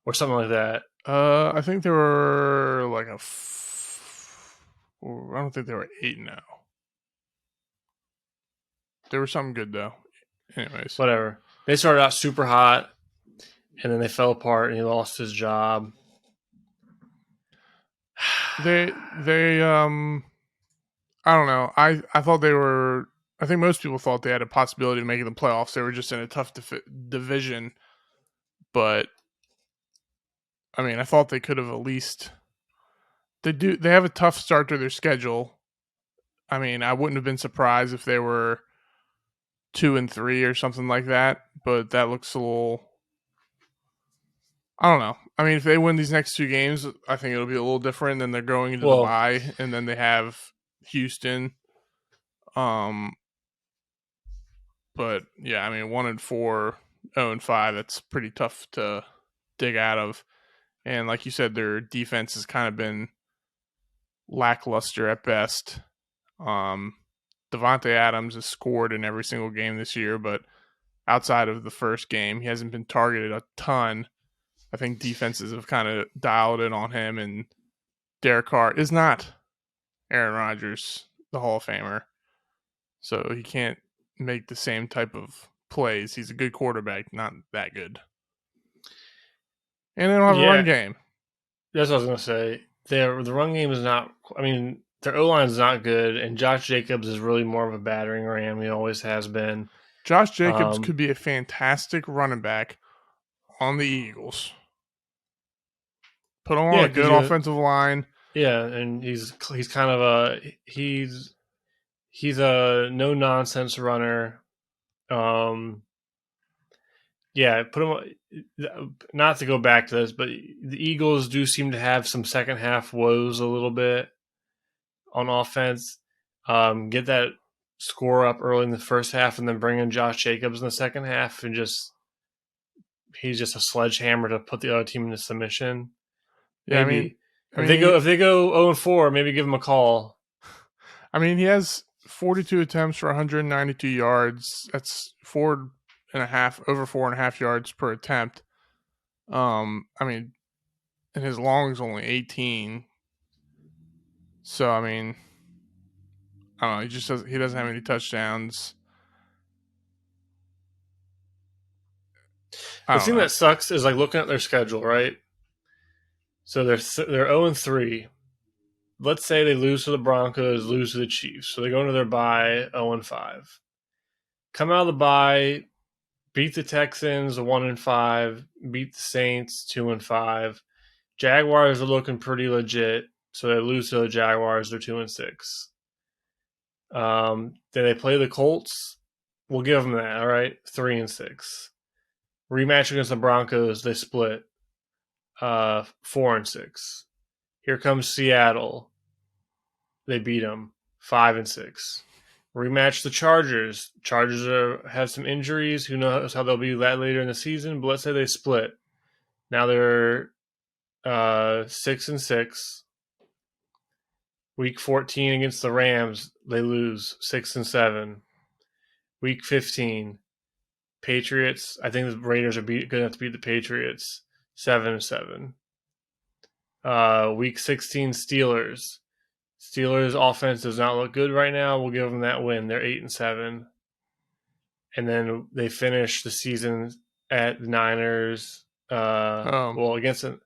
or something like that. I think they were like I don't think they were 8-0. They were something good though. Anyways, whatever. They started out super hot, and then they fell apart, and he lost his job. They I don't know. I thought they were. I think most people thought they had a possibility of making the playoffs. They were just in a tough division, but I thought they could have at least. They have a tough start to their schedule. I wouldn't have been surprised if they were 2-3 or something like that. But that looks a little. I don't know. I mean, if they win these next 2 games, I think it'll be a little different. Then they're going into the bye, and then they have Houston. But yeah, I mean, 1-4, 0-5. That's pretty tough to dig out of. And like you said, their defense has kind of been lackluster at best. Devonte Adams has scored in every single game this year, but outside of the first game, he hasn't been targeted a ton. I think defenses have kind of dialed in on him, and Derek Carr is not Aaron Rodgers, the Hall of Famer. So he can't make the same type of plays. He's a good quarterback, not that good. And they don't have a run game. That's what I was going to say. The run game is not, I mean, their O-line is not good, and Josh Jacobs is really more of a battering ram. He always has been. Josh Jacobs could be a fantastic running back on the Eagles. Put him on a good offensive line. Yeah, and he's kind of he's a no nonsense runner. Yeah, put him. Not to go back to this, but the Eagles do seem to have some second half woes a little bit on offense. Get that score up early in the first half, and then bring in Josh Jacobs in the second half, and he's just a sledgehammer to put the other team into submission. Yeah, maybe if they go 0-4, maybe give him a call. I mean, he has 42 attempts for 192 yards. That's over 4.5 yards per attempt. I mean, and his long is only 18. So I mean, I don't know. He doesn't have any touchdowns. The thing that sucks is like looking at their schedule, right? So they're 0-3. Let's say they lose to the Broncos, lose to the Chiefs. So they go into their bye 0-5. Come out of the bye, beat the Texans 1-5, beat the Saints 2-5. Jaguars are looking pretty legit, so they lose to the Jaguars. They're 2-6. Then they play the Colts. We'll give them that. All right, 3-6. Rematch against the Broncos, they split 4-6. Here comes Seattle. They beat them 5-6. Rematch the Chargers. Chargers have some injuries. Who knows how they'll be that later in the season? But let's say they split. Now they're 6-6. Week 14 against the Rams, they lose 6-7. Week 15, Patriots. I think the Raiders are good enough to beat the Patriots 7-7. Week 16, Steelers. Steelers' offense does not look good right now. We'll give them that win. They're 8-7. And then they finish the season at the Niners. Home against the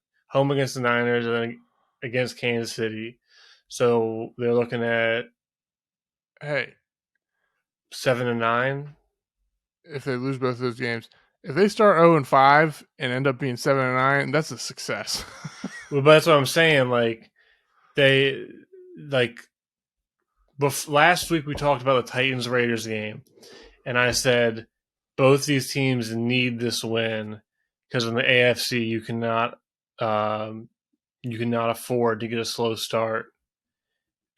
Niners and then against Kansas City. So they're looking at 7-9. If they lose both of those games, if they start 0-5 and end up being 7-9, that's a success. Well, but that's what I'm saying. Last week we talked about the Titans-Raiders game, and I said both these teams need this win because in the AFC you cannot afford to get a slow start,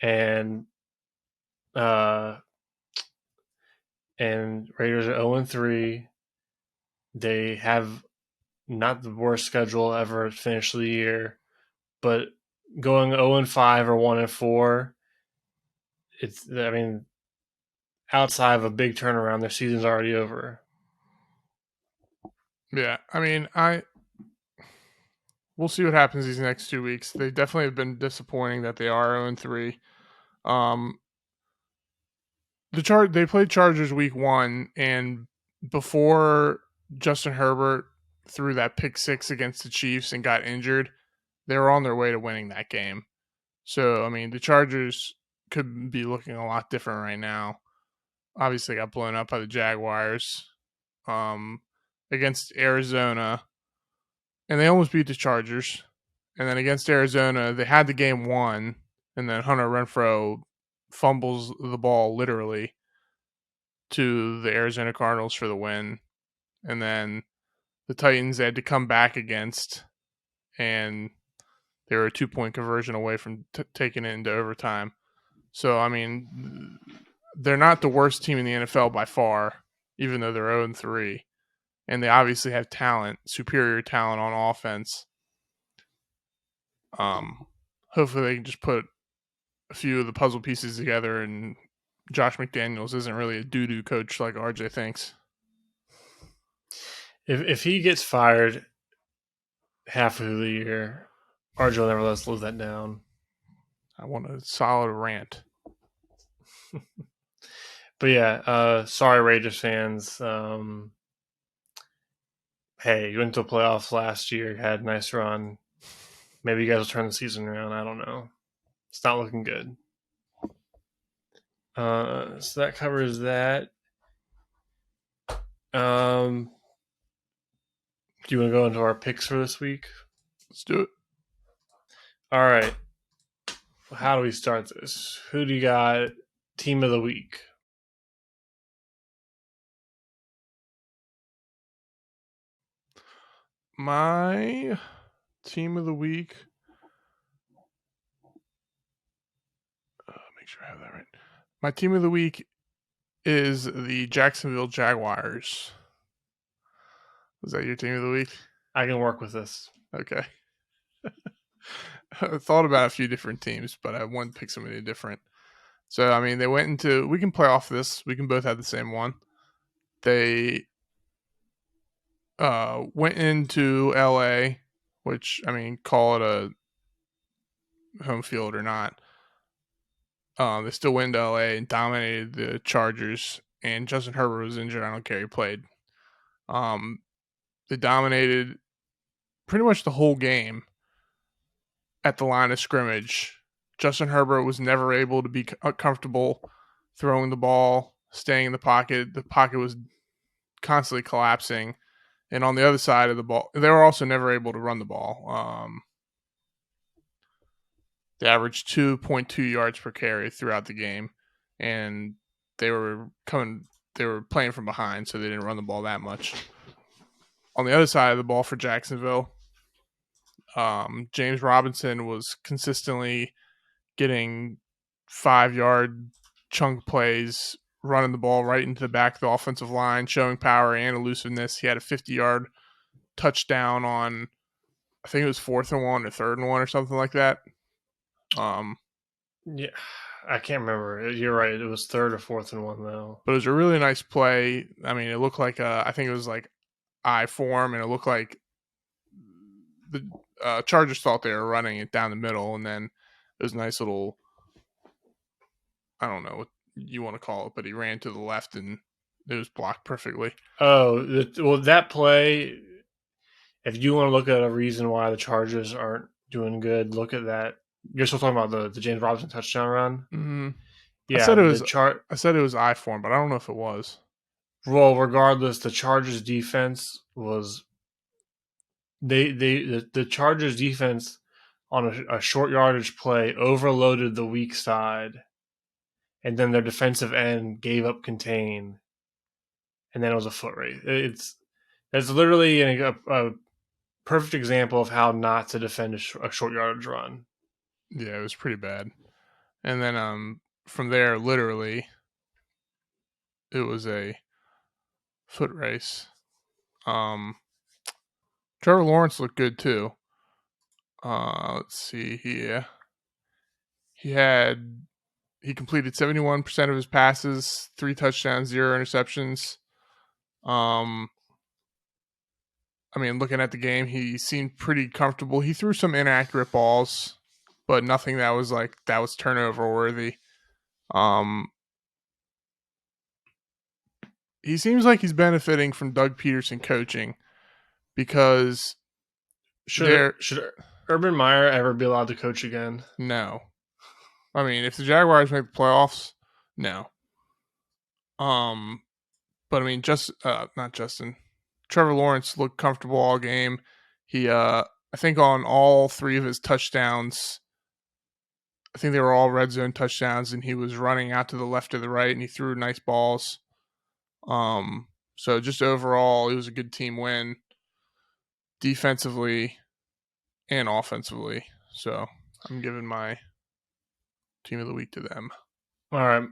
and Raiders are 0-3. They have not the worst schedule ever to finish the year, but going 0-5 or 1-4, outside of a big turnaround, their season's already over. Yeah, I mean, we'll see what happens these next 2 weeks. They definitely have been disappointing that they are 0-3. They played Chargers week 1, and before Justin Herbert threw that pick 6 against the Chiefs and got injured, they were on their way to winning that game. So, I mean, the Chargers could be looking a lot different right now. Obviously, got blown up by the Jaguars against Arizona, and they almost beat the Chargers. And then against Arizona, they had the game won, and then Hunter Renfrow fumbles the ball literally to the Arizona Cardinals for the win. And then the Titans, they had to come back against and they were a 2-point conversion away from taking it into overtime. So, I mean, they're not the worst team in the NFL by far, even though they're 0-3. And they obviously have talent, superior talent on offense. Hopefully they can just put a few of the puzzle pieces together, and Josh McDaniels isn't really a doo-doo coach like RJ thinks. If he gets fired half of the year, RJ will never let us live that down. I want a solid rant. But yeah, sorry Raiders fans. Hey, you went to the playoffs last year, had a nice run. Maybe you guys will turn the season around. I don't know. It's not looking good. So that covers that. Do you want to go into our picks for this week? Let's do it. All right. How do we start this? Who do you got team of the week? My team of the week. Make sure I have that right. My team of the week is the Jacksonville Jaguars. Was that your team of the week? I can work with this. Okay. I thought about a few different teams, but I wanted to pick somebody different. So, I mean, we can play off this. We can both have the same one. They went into LA, which, I mean, call it a home field or not. They still went to LA and dominated the Chargers, and Justin Herbert was injured. I don't care. He played. They dominated pretty much the whole game at the line of scrimmage. Justin Herbert was never able to be comfortable throwing the ball, staying in the pocket. The pocket was constantly collapsing. And on the other side of the ball, they were also never able to run the ball. They averaged 2.2 yards per carry throughout the game, and they were playing from behind, so they didn't run the ball that much. On the other side of the ball for Jacksonville, James Robinson was consistently getting 5-yard chunk plays, running the ball right into the back of the offensive line, showing power and elusiveness. He had a 50-yard touchdown on, I think it was 4th and 1 or 3rd and 1 or something like that. Yeah, I can't remember. You're right. It was 3rd or 4th and 1 though. But it was a really nice play. I mean, it looked like I think it was like I form, and it looked like the Chargers thought they were running it down the middle, and then it was a nice little, I don't know what you want to call it, but he ran to the left and it was blocked perfectly. Oh, well, that play, if you want to look at a reason why the Chargers aren't doing good, look at that. You're still talking about the James Robinson touchdown run? Mm-hmm. Yeah, I said it was I form, but I don't know if it was. Well, regardless, the Chargers defense was the Chargers defense on a short yardage play overloaded the weak side, and then their defensive end gave up contain, and then it was a foot race. It's literally a perfect example of how not to defend a short yardage run. Yeah, it was pretty bad. And then from there, literally, it was a foot race. Trevor Lawrence looked good too. Let's see here. He completed 71% of his passes, 3 touchdowns, 0 interceptions. I mean, looking at the game, he seemed pretty comfortable. He threw some inaccurate balls, but nothing that was turnover worthy. He seems like he's benefiting from Doug Peterson coaching, because should Urban Meyer ever be allowed to coach again? No. I mean, if the Jaguars make the playoffs, no. But I mean, not Justin. Trevor Lawrence looked comfortable all game. He, I think on all 3 of his touchdowns, I think they were all red zone touchdowns, and he was running out to the left or the right, and he threw nice balls. So just overall, it was a good team win. Defensively, and offensively. So I'm giving my team of the week to them. All right.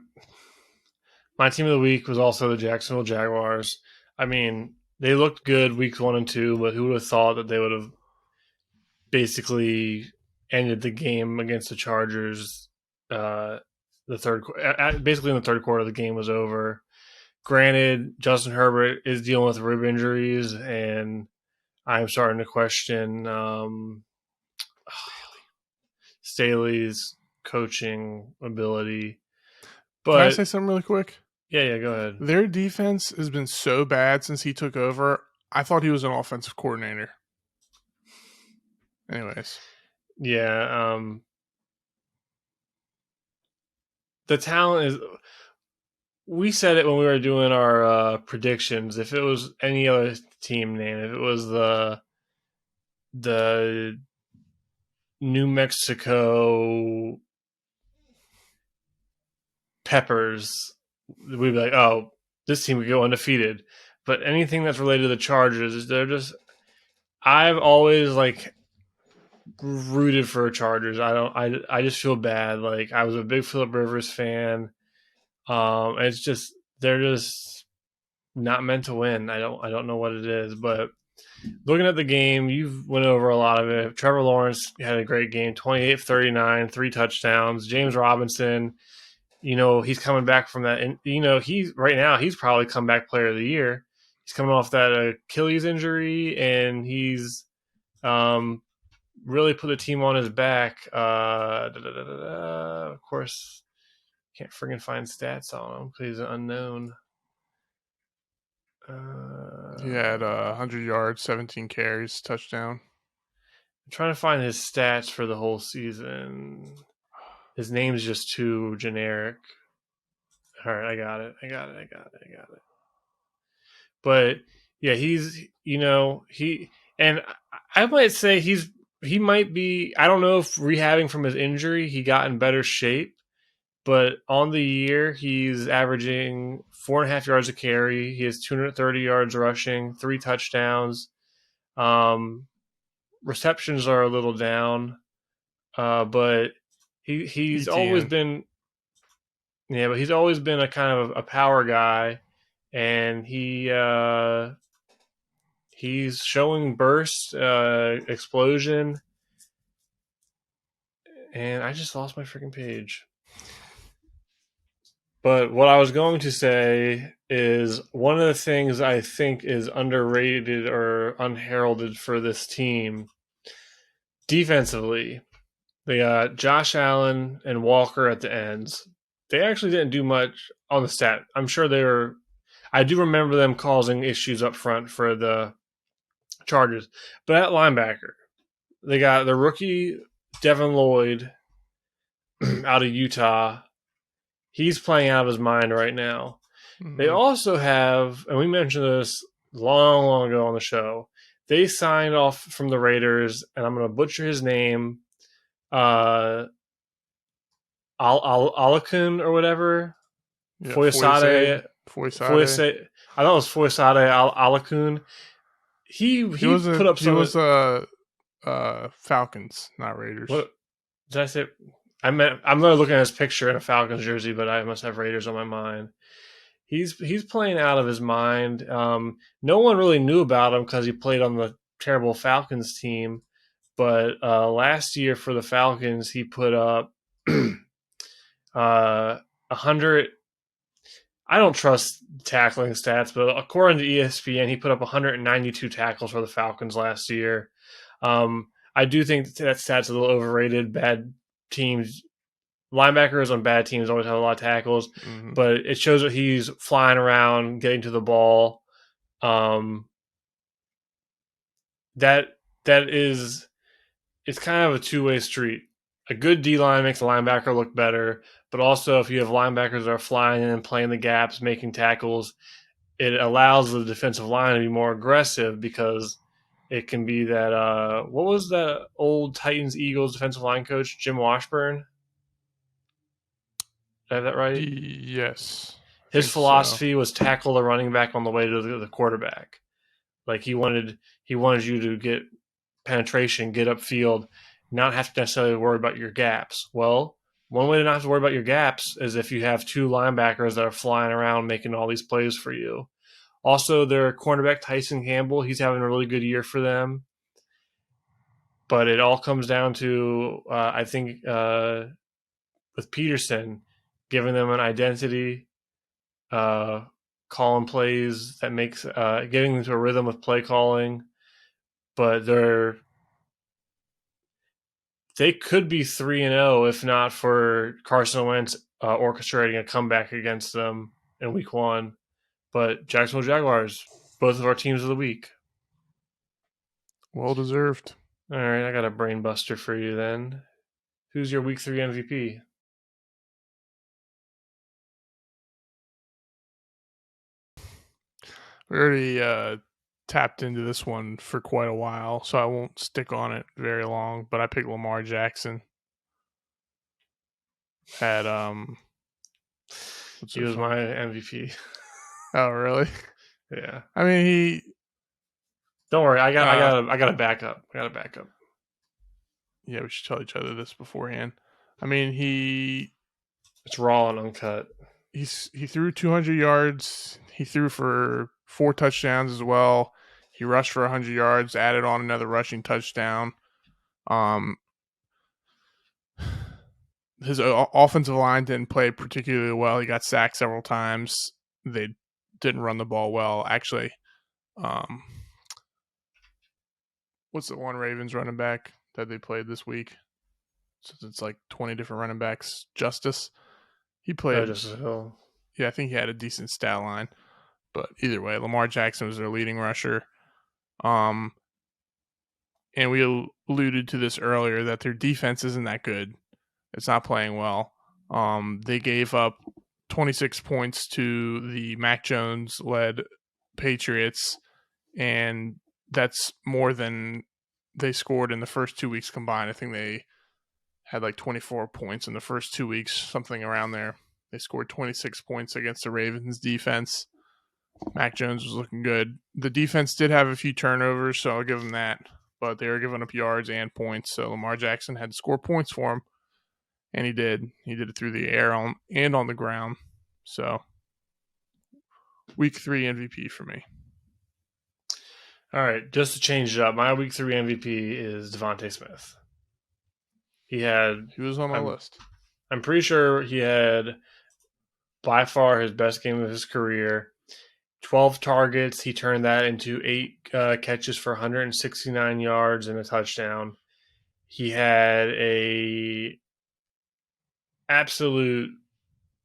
My team of the week was also the Jacksonville Jaguars. I mean, they looked good weeks 1 and 2, but who would have thought that they would have basically ended the game against the Chargers? Basically in the third quarter, the game was over. Granted, Justin Herbert is dealing with rib injuries, and I'm starting to question Staley's coaching ability. But can I say something really quick? Yeah, go ahead. Their defense has been so bad since he took over. I thought he was an offensive coordinator. Anyways. Yeah, the talent is. We said it when we were doing our predictions. If it was any other team name, if it was the New Mexico Peppers, we'd be like, oh, this team would go undefeated. But anything that's related to the Chargers, they're just. I've always rooted for Chargers. I just feel bad. Like, I was a big Phillip Rivers fan. It's just they're just not meant to win. I don't know what it is, but looking at the game, you've went over a lot of it. Trevor Lawrence had a great game, 28-39, 3 touchdowns. James Robinson, he's coming back from that, and he's probably comeback player of the year. He's coming off that Achilles injury, and he's really put the team on his back. Of course, can't friggin' find stats on him because he's an unknown. He had 100 yards, 17 carries, touchdown. I'm trying to find his stats for the whole season. His name's just too generic. All right, I got it. But yeah, I might say he might be. I don't know if rehabbing from his injury, he got in better shape. But on the year, he's averaging 4.5 yards a carry. He has 230 yards rushing, 3 touchdowns. Receptions are a little down, but he's always been. Yeah, but he's always been a kind of a power guy, and he's showing burst, explosion, and I just lost my freaking page. But what I was going to say is one of the things I think is underrated or unheralded for this team defensively. They got Josh Allen and Walker at the ends. They actually didn't do much on the stat. I'm sure they were. I do remember them causing issues up front for the Chargers. But at linebacker, they got the rookie Devin Lloyd out of Utah. He's playing out of his mind right now. Mm-hmm. They also have, and we mentioned this long, long ago on the show, they signed off from the Raiders, and I'm going to butcher his name, Alakun or whatever. Yeah, Foyesade. I thought it was Foyesade Alakun. He put up some. He was Falcons, not Raiders. What did I say? I'm looking at his picture in a Falcons jersey, but I must have Raiders on my mind. He's playing out of his mind. No one really knew about him because he played on the terrible Falcons team. But last year for the Falcons, he put up 100. I don't trust tackling stats, but according to ESPN, he put up 192 tackles for the Falcons last year. I do think that stat's a little overrated. Bad teams, linebackers on bad teams always have a lot of tackles, but it shows that he's flying around, getting to the ball. It's kind of a two-way street. A good D-line makes a linebacker look better, but also if you have linebackers that are flying in and playing the gaps, making tackles, it allows the defensive line to be more aggressive because it can be that what was the old Titans-Eagles defensive line coach, Jim Washburn? Did I have that right? Yes. His philosophy was tackle the running back on the way to the quarterback. Like he wanted you to get penetration, get upfield, not have to necessarily worry about your gaps. Well, one way to not have to worry about your gaps is if you have two linebackers that are flying around making all these plays for you. Also, their cornerback Tyson Campbell, he's having a really good year for them. But it all comes down to, I think, with Peterson, giving them an identity, calling plays that makes, getting into a rhythm of play calling. But they could be 3-0 if not for Carson Wentz orchestrating a comeback against them in Week 1. But Jacksonville Jaguars, both of our teams of the week. Well deserved. All right, I got a brain buster for you then. Who's your Week 3 MVP? We already tapped into this one for quite a while, so I won't stick on it very long. But I picked Lamar Jackson. At he was my MVP. Oh, really? Yeah. I mean, don't worry, I got a backup. Yeah, we should tell each other this beforehand. I mean, it's raw and uncut. He threw 200 yards. He threw for 4 touchdowns as well. He rushed for 100 yards, added on another rushing touchdown. His offensive line didn't play particularly well. He got sacked several times. They didn't run the ball well. Actually, what's the one Ravens running back that they played this week? Since it's like 20 different running backs. Justice. He played. Yeah, I think he had a decent stat line. But either way, Lamar Jackson was their leading rusher. And we alluded to this earlier that their defense isn't that good. It's not playing well. They gave up 26 points to the Mac Jones-led Patriots, and that's more than they scored in the first 2 weeks combined. I think they had like 24 points in the first 2 weeks, something around there. They scored 26 points against the Ravens defense. Mac Jones was looking good. The defense did have a few turnovers, so I'll give them that. But they were giving up yards and points, so Lamar Jackson had to score points for him. And he did. He did it through the air and on the ground. So, Week 3 MVP for me. All right, just to change it up, my Week 3 MVP is Devonte Smith. He was on my list. I'm pretty sure he had by far his best game of his career. 12 targets. He turned that into 8 catches for 169 yards and a touchdown. He had a absolute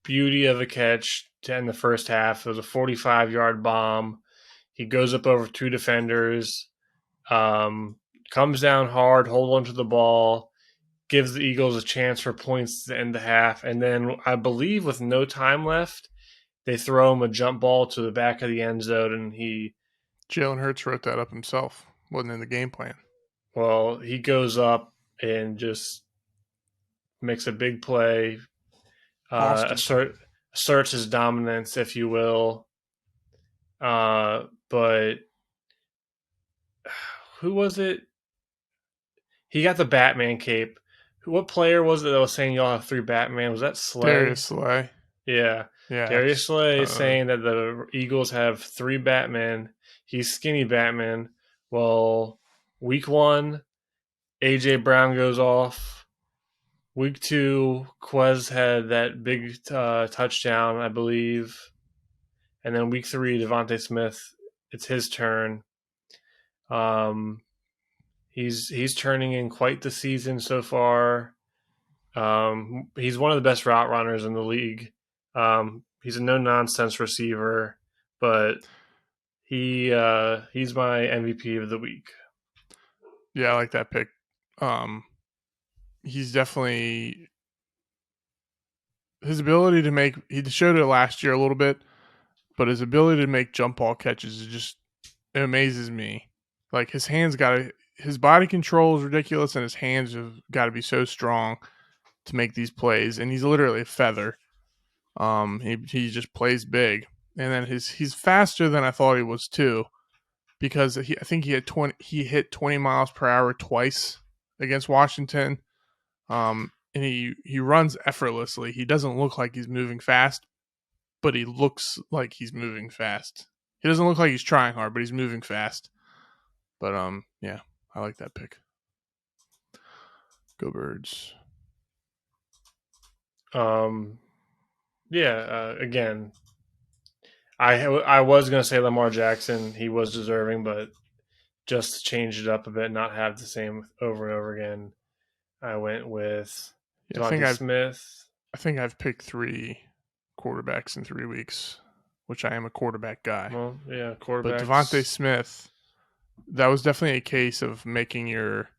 beauty of a catch to end the first half. It was a 45-yard bomb. He goes up over 2 defenders, comes down hard, holds onto the ball, gives the Eagles a chance for points to end the half. And then I believe with no time left, they throw him a jump ball to the back of the end zone, and Jalen Hurts wrote that up himself. Wasn't in the game plan. Well, he goes up and just makes a big play, asserts his dominance, if you will. But who was it? He got the Batman cape. What player was it that was saying y'all have 3 Batman? Was that Slay? Darius Slay. Yeah. Darius Slay is saying that the Eagles have 3 Batman. He's skinny Batman. Well, Week 1, A.J. Brown goes off. Week 2, Quez had that big touchdown, I believe. And then Week 3, Devonte Smith, it's his turn. He's turning in quite the season so far. He's one of the best route runners in the league. He's a no-nonsense receiver, but he's my MVP of the week. Yeah, I like that pick. He's definitely his ability to make. He showed it last year a little bit, but his ability to make jump ball catches it amazes me. Like his body control is ridiculous, and his hands have got to be so strong to make these plays. And he's literally a feather. He just plays big, and then he's faster than I thought he was too. because I think he hit 20 miles per hour twice against Washington. And he runs effortlessly. He doesn't look like he's moving fast, but he looks like he's moving fast. He doesn't look like he's trying hard, but he's moving fast. But yeah, I like that pick. Go Birds. Yeah. Again, I was gonna say Lamar Jackson. He was deserving, but just to change it up a bit, not have the same over and over again, I went with Devonte Smith. I think I've picked 3 quarterbacks in 3 weeks, which I am a quarterback guy. Well, yeah, quarterbacks. But Devonte Smith, that was definitely a case of making your.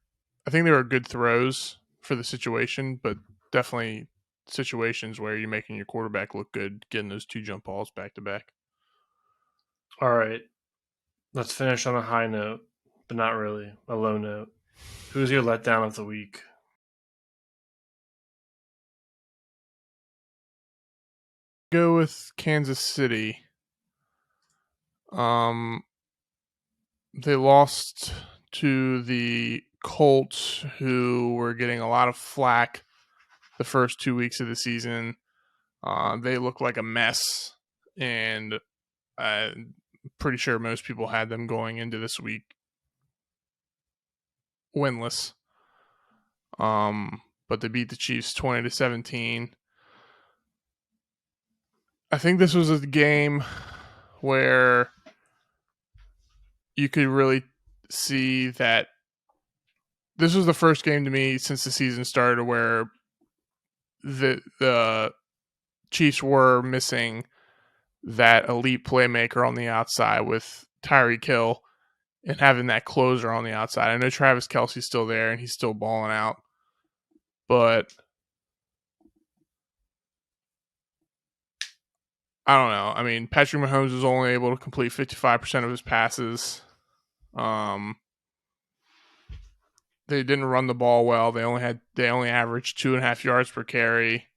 I think they were good throws for the situation, but definitely situations where you're making your quarterback look good, getting those 2 jump balls back to back. All right, let's finish on a high note, but not really a low note. Who's your letdown of the week? Go with Kansas City. They lost to the Colts, who were getting a lot of flack the first 2 weeks of the season. They look like a mess, and I'm pretty sure most people had them going into this week winless. But they beat the Chiefs 20-17. I think this was a game where you could really see that this was the first game to me since the season started where the Chiefs were missing that elite playmaker on the outside with Tyreek Hill and having that closer on the outside. I know Travis Kelce's still there and he's still balling out, but I don't know. I mean, Patrick Mahomes was only able to complete 55% of his passes. They didn't run the ball well. They only averaged 2.5 yards per carry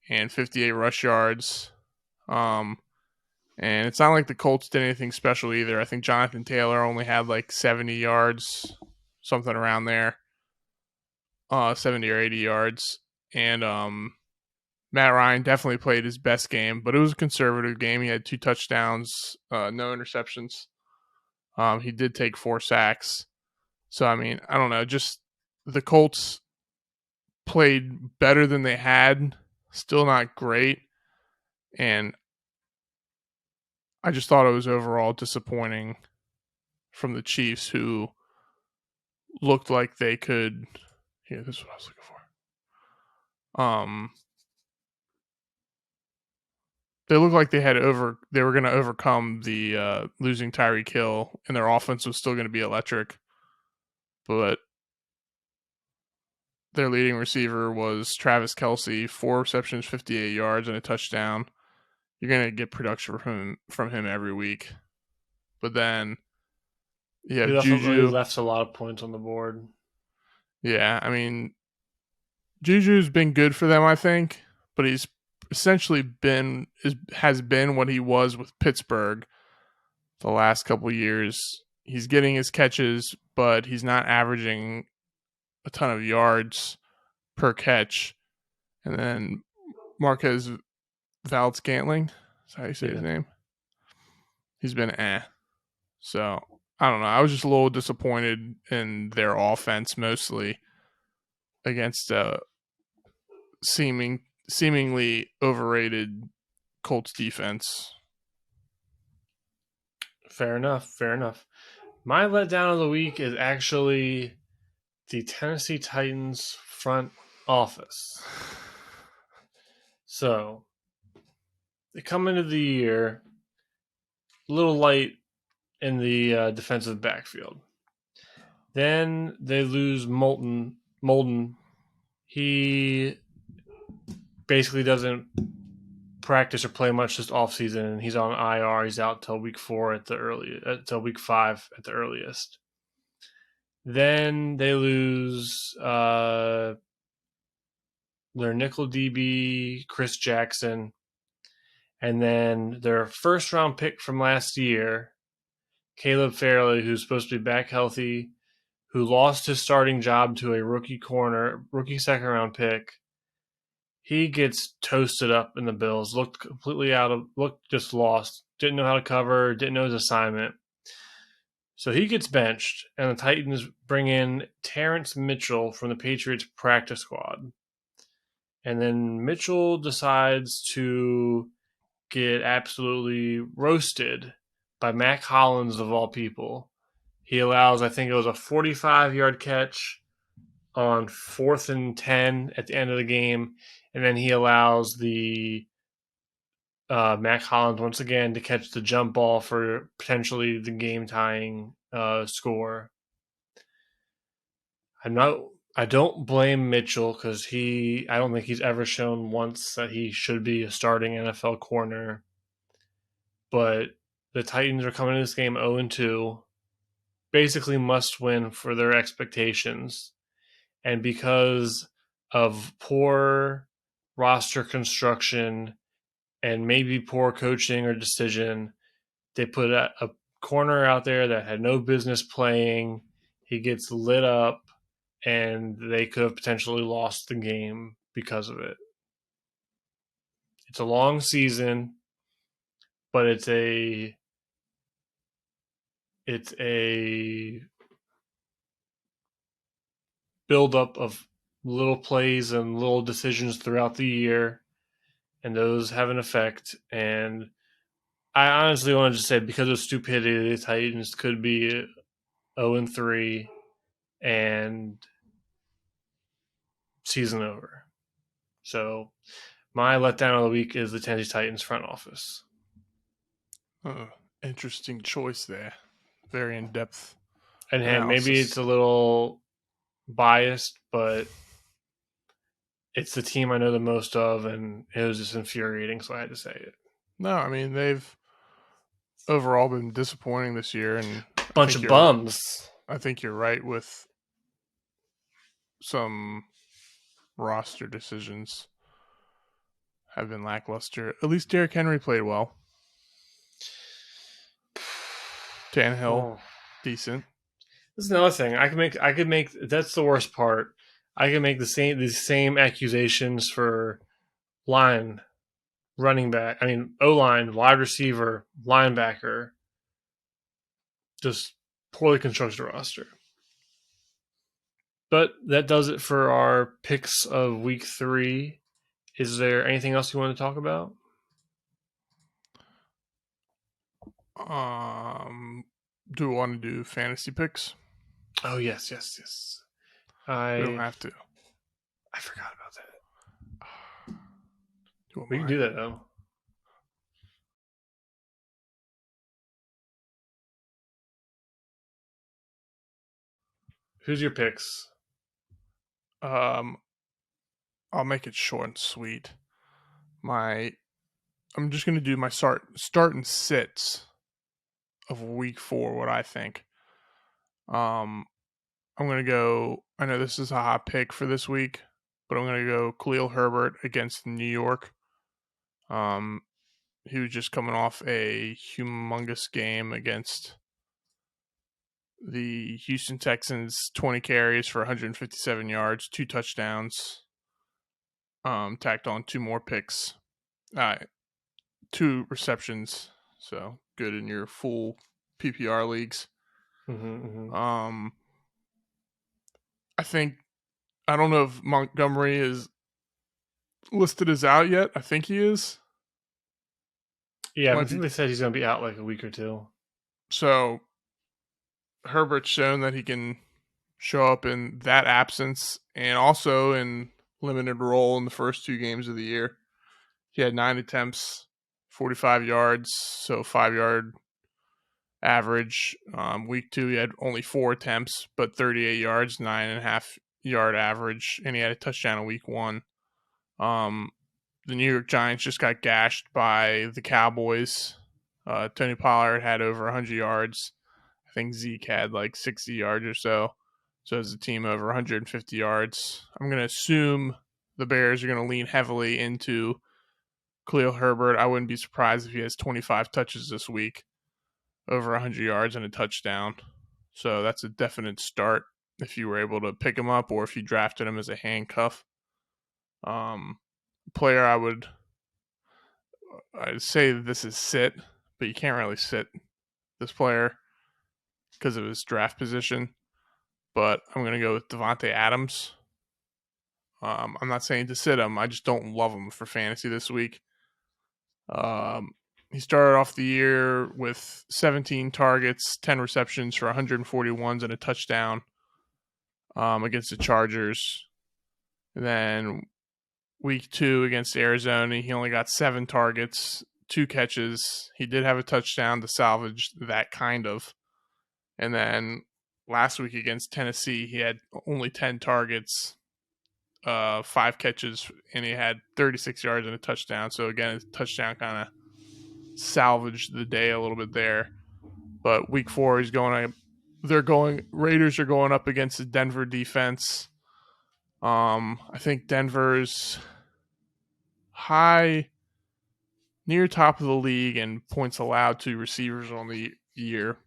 and 58 rush yards. And it's not like the Colts did anything special either. I think Jonathan Taylor only had like 70 yards, something around there, 70 or 80 yards. And Matt Ryan definitely played his best game, but it was a conservative game. He had 2 touchdowns, no interceptions. He did take 4 sacks. So, I mean, I don't know. Just the Colts played better than they had. Still not great. And I just thought it was overall disappointing from the Chiefs, who looked like they could. Here, this is what I was looking for. They looked like they were going to overcome the losing Tyreek Hill, and their offense was still going to be electric. But their leading receiver was Travis Kelce, 4 receptions, 58 yards, and a touchdown. You're going to get production from him every week. But then you have Juju. He left a lot of points on the board. Yeah, I mean, Juju's been good for them, I think, but he's essentially has been what he was with Pittsburgh the last couple of years. He's getting his catches, but he's not averaging a ton of yards per catch. And then Marquez Valdes-Scantling, is that how you say his name? He's been So, I don't know. I was just a little disappointed in their offense mostly against a seemingly overrated Colts defense. Fair enough. My letdown of the week is actually the Tennessee Titans front office. So, they come into the year a little light in the defensive backfield. Then they lose Molden. He basically doesn't practice or play much this offseason, and he's on IR. He's out till week 5 at the earliest. Then they lose their nickel DB, Chris Jackson, and then their first round pick from last year, Caleb Farley, who's supposed to be back healthy, who lost his starting job to a rookie second-round pick. He gets toasted up in the Bills, looked just lost, didn't know how to cover, didn't know his assignment. So he gets benched, and the Titans bring in Terrence Mitchell from the Patriots practice squad. And then Mitchell decides to get absolutely roasted by Mac Hollins, of all people. He allows, I think it was a 45-yard catch on 4th and 10 at the end of the game, and then he allows the Mac Hollins once again to catch the jump ball for potentially the game-tying score. I don't blame Mitchell because I don't think he's ever shown once that he should be a starting NFL corner. But the Titans are coming into this game 0-2, basically must win for their expectations. And because of poor roster construction and maybe poor coaching or decision, they put a corner out there that had no business playing. He gets lit up, and they could have potentially lost the game because of it. It's a long season, but it's a buildup of little plays and little decisions throughout the year, and those have an effect. And I honestly wanted to say, because of stupidity, the Titans could be 0-3 and season over. So my letdown of the week is the Tennessee Titans front office. Interesting choice there. Very in-depth. And maybe it's a little biased, but it's the team I know the most of, and it was just infuriating, so I had to say it. No, I mean, they've overall been disappointing this year, and bunch of bums. I think you're right with some roster decisions have been lackluster. At least Derrick Henry played well. Tannehill, decent. This is another thing. I could make. That's the worst part. I can make the same accusations for line, running back. O-line, wide receiver, linebacker. Just poorly constructed roster. But that does it for our picks of week 3. Is there anything else you want to talk about? Do we want to do fantasy picks? Oh, yes. We don't have to. I forgot about that. We can do that, though. Who's your picks? I'll make it short and sweet. I'm just going to do my start and sits of week 4, what I think. I'm going to go, I know this is a hot pick for this week, but I'm going to go Khalil Herbert against New York. He was just coming off a humongous game against the Houston Texans, 20 carries for 157 yards, 2 touchdowns, tacked on 2 more picks, 2 receptions. So good in your full PPR leagues. Mm-hmm. I don't know if Montgomery is listed as out yet. I think he is. Yeah, I think they said he's going to be out like a week or 2. So Herbert's shown that he can show up in that absence and also in limited role in the first 2 games of the year. He had 9 attempts, 45 yards, so 5-yard average. Week 2, he had only 4 attempts, but 38 yards, 9.5-yard average, and he had a touchdown in week 1. The New York Giants just got gashed by the Cowboys. Tony Pollard had over 100 yards. I think Zeke had like 60 yards or so. So as a team, over 150 yards. I'm going to assume the Bears are going to lean heavily into Khalil Herbert. I wouldn't be surprised if he has 25 touches this week. over 100 yards and a touchdown. So that's a definite start if you were able to pick him up or if you drafted him as a handcuff. Player I'd say this is sit, but you can't really sit this player because of his draft position. But I'm going to go with Devonte Adams. I'm not saying to sit him. I just don't love him for fantasy this week. He started off the year with 17 targets, 10 receptions for 141s and a touchdown against the Chargers. And then week 2 against Arizona, he only got 7 targets, 2 catches. He did have a touchdown to salvage that kind of. And then last week against Tennessee, he had only 10 targets, 5 catches, and he had 36 yards and a touchdown. So again, his touchdown kind of salvaged the day a little bit there. But week 4, Raiders are going up against the Denver defense. I think Denver's near top of the league in points allowed to receivers on the year,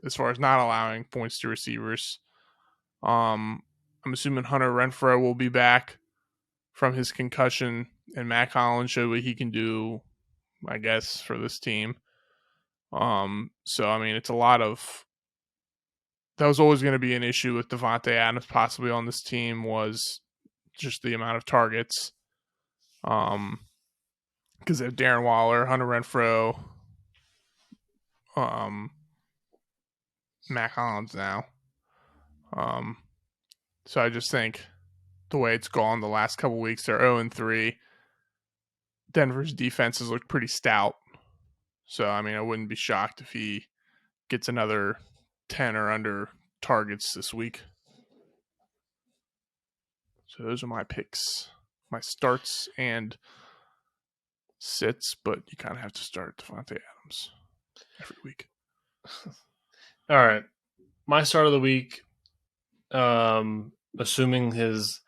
as far as not allowing points to receivers. I'm assuming Hunter Renfrow will be back from his concussion, and Matt Collins showed what he can do, I guess, for this team. So, I mean, it's a lot of... That was always going to be an issue with Devonte Adams possibly on this team, was just the amount of targets. Because they have Darren Waller, Hunter Renfrow, Matt Collins now. So I just think the way it's gone the last couple weeks, they're 0-3. Denver's defenses look pretty stout. So, I mean, I wouldn't be shocked if he gets another 10 or under targets this week. So those are my picks, my starts and sits, but you kind of have to start Devonte Adams every week. All right. My start of the week, assuming his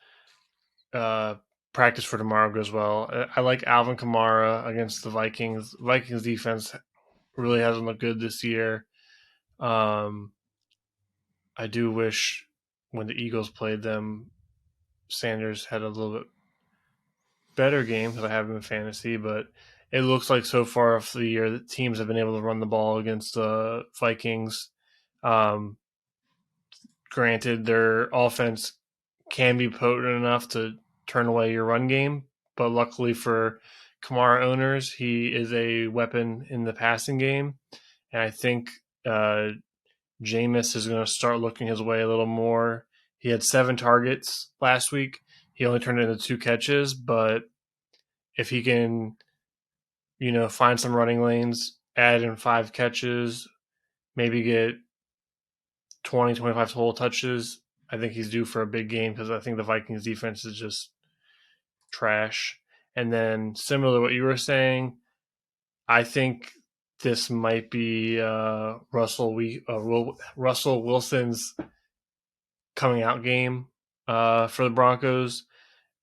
practice for tomorrow goes well, I like Alvin Kamara against the Vikings. Vikings defense really hasn't looked good this year. I do wish when the Eagles played them, Sanders had a little bit better game because I have him in fantasy, but it looks like so far of the year that teams have been able to run the ball against the Vikings. Granted, their offense can be potent enough to turn away your run game, but luckily for Kamara owners, he is a weapon in the passing game, and I think Jameis is going to start looking his way a little more. He had 7 targets last week. He only turned it into 2 catches, but if he can, find some running lanes, add in 5 catches, maybe get 20, 25 total touches, I think he's due for a big game because I think the Vikings defense is just trash. And then similar to what you were saying, I think this might be Russell Wilson's coming out game for the Broncos.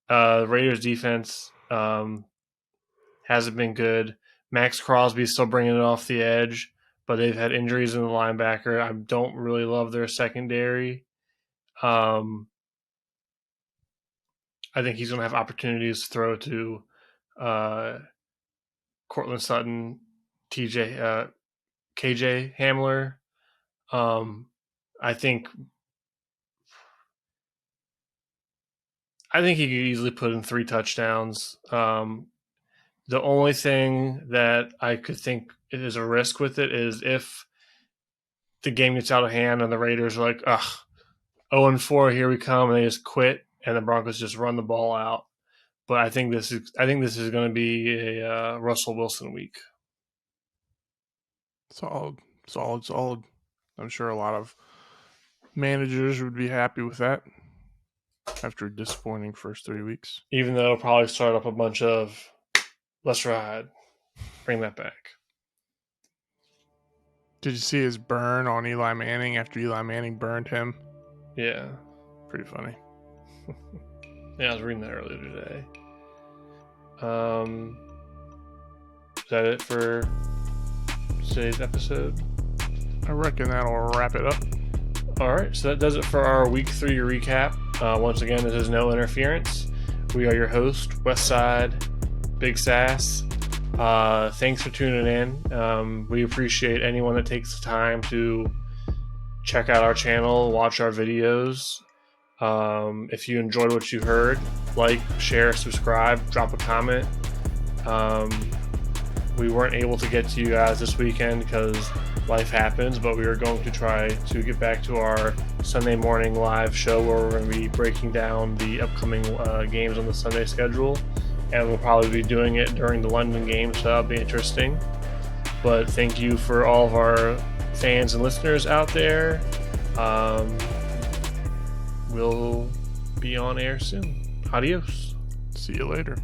The Raiders defense hasn't been good. Max Crosby's still bringing it off the edge, but they've had injuries in the linebacker. I don't really love their secondary. I think he's going to have opportunities to throw to Cortland Sutton, KJ Hamler. I think he could easily put in 3 touchdowns. The only thing that I could think is a risk with it is if the game gets out of hand and the Raiders are like, 0-4, here we come, and they just quit, and the Broncos just run the ball out. But I think this is going to be a Russell Wilson week. Solid. I'm sure a lot of managers would be happy with that after a disappointing first 3 weeks. Even though it'll probably start up a bunch of let's ride. Bring that back. Did you see his burn on Eli Manning after Eli Manning burned him? Yeah. Pretty funny. Yeah, I was reading that earlier today. Is that it for today's episode? I reckon that'll wrap it up. All right, so that does it for our Week 3 recap. Once again, this is No Interference. We are your host, Westside, Big Sass. Thanks for tuning in. We appreciate anyone that takes the time to check out our channel, watch our videos. If you enjoyed what you heard, like, share, subscribe, drop a comment. We weren't able to get to you guys this weekend because life happens, but we are going to try to get back to our Sunday morning live show where we're going to be breaking down the upcoming games on the Sunday schedule, and we'll probably be doing it during the London game, so that'll be interesting. But thank you for all of our fans and listeners out there. We'll be on air soon. Adios. See you later.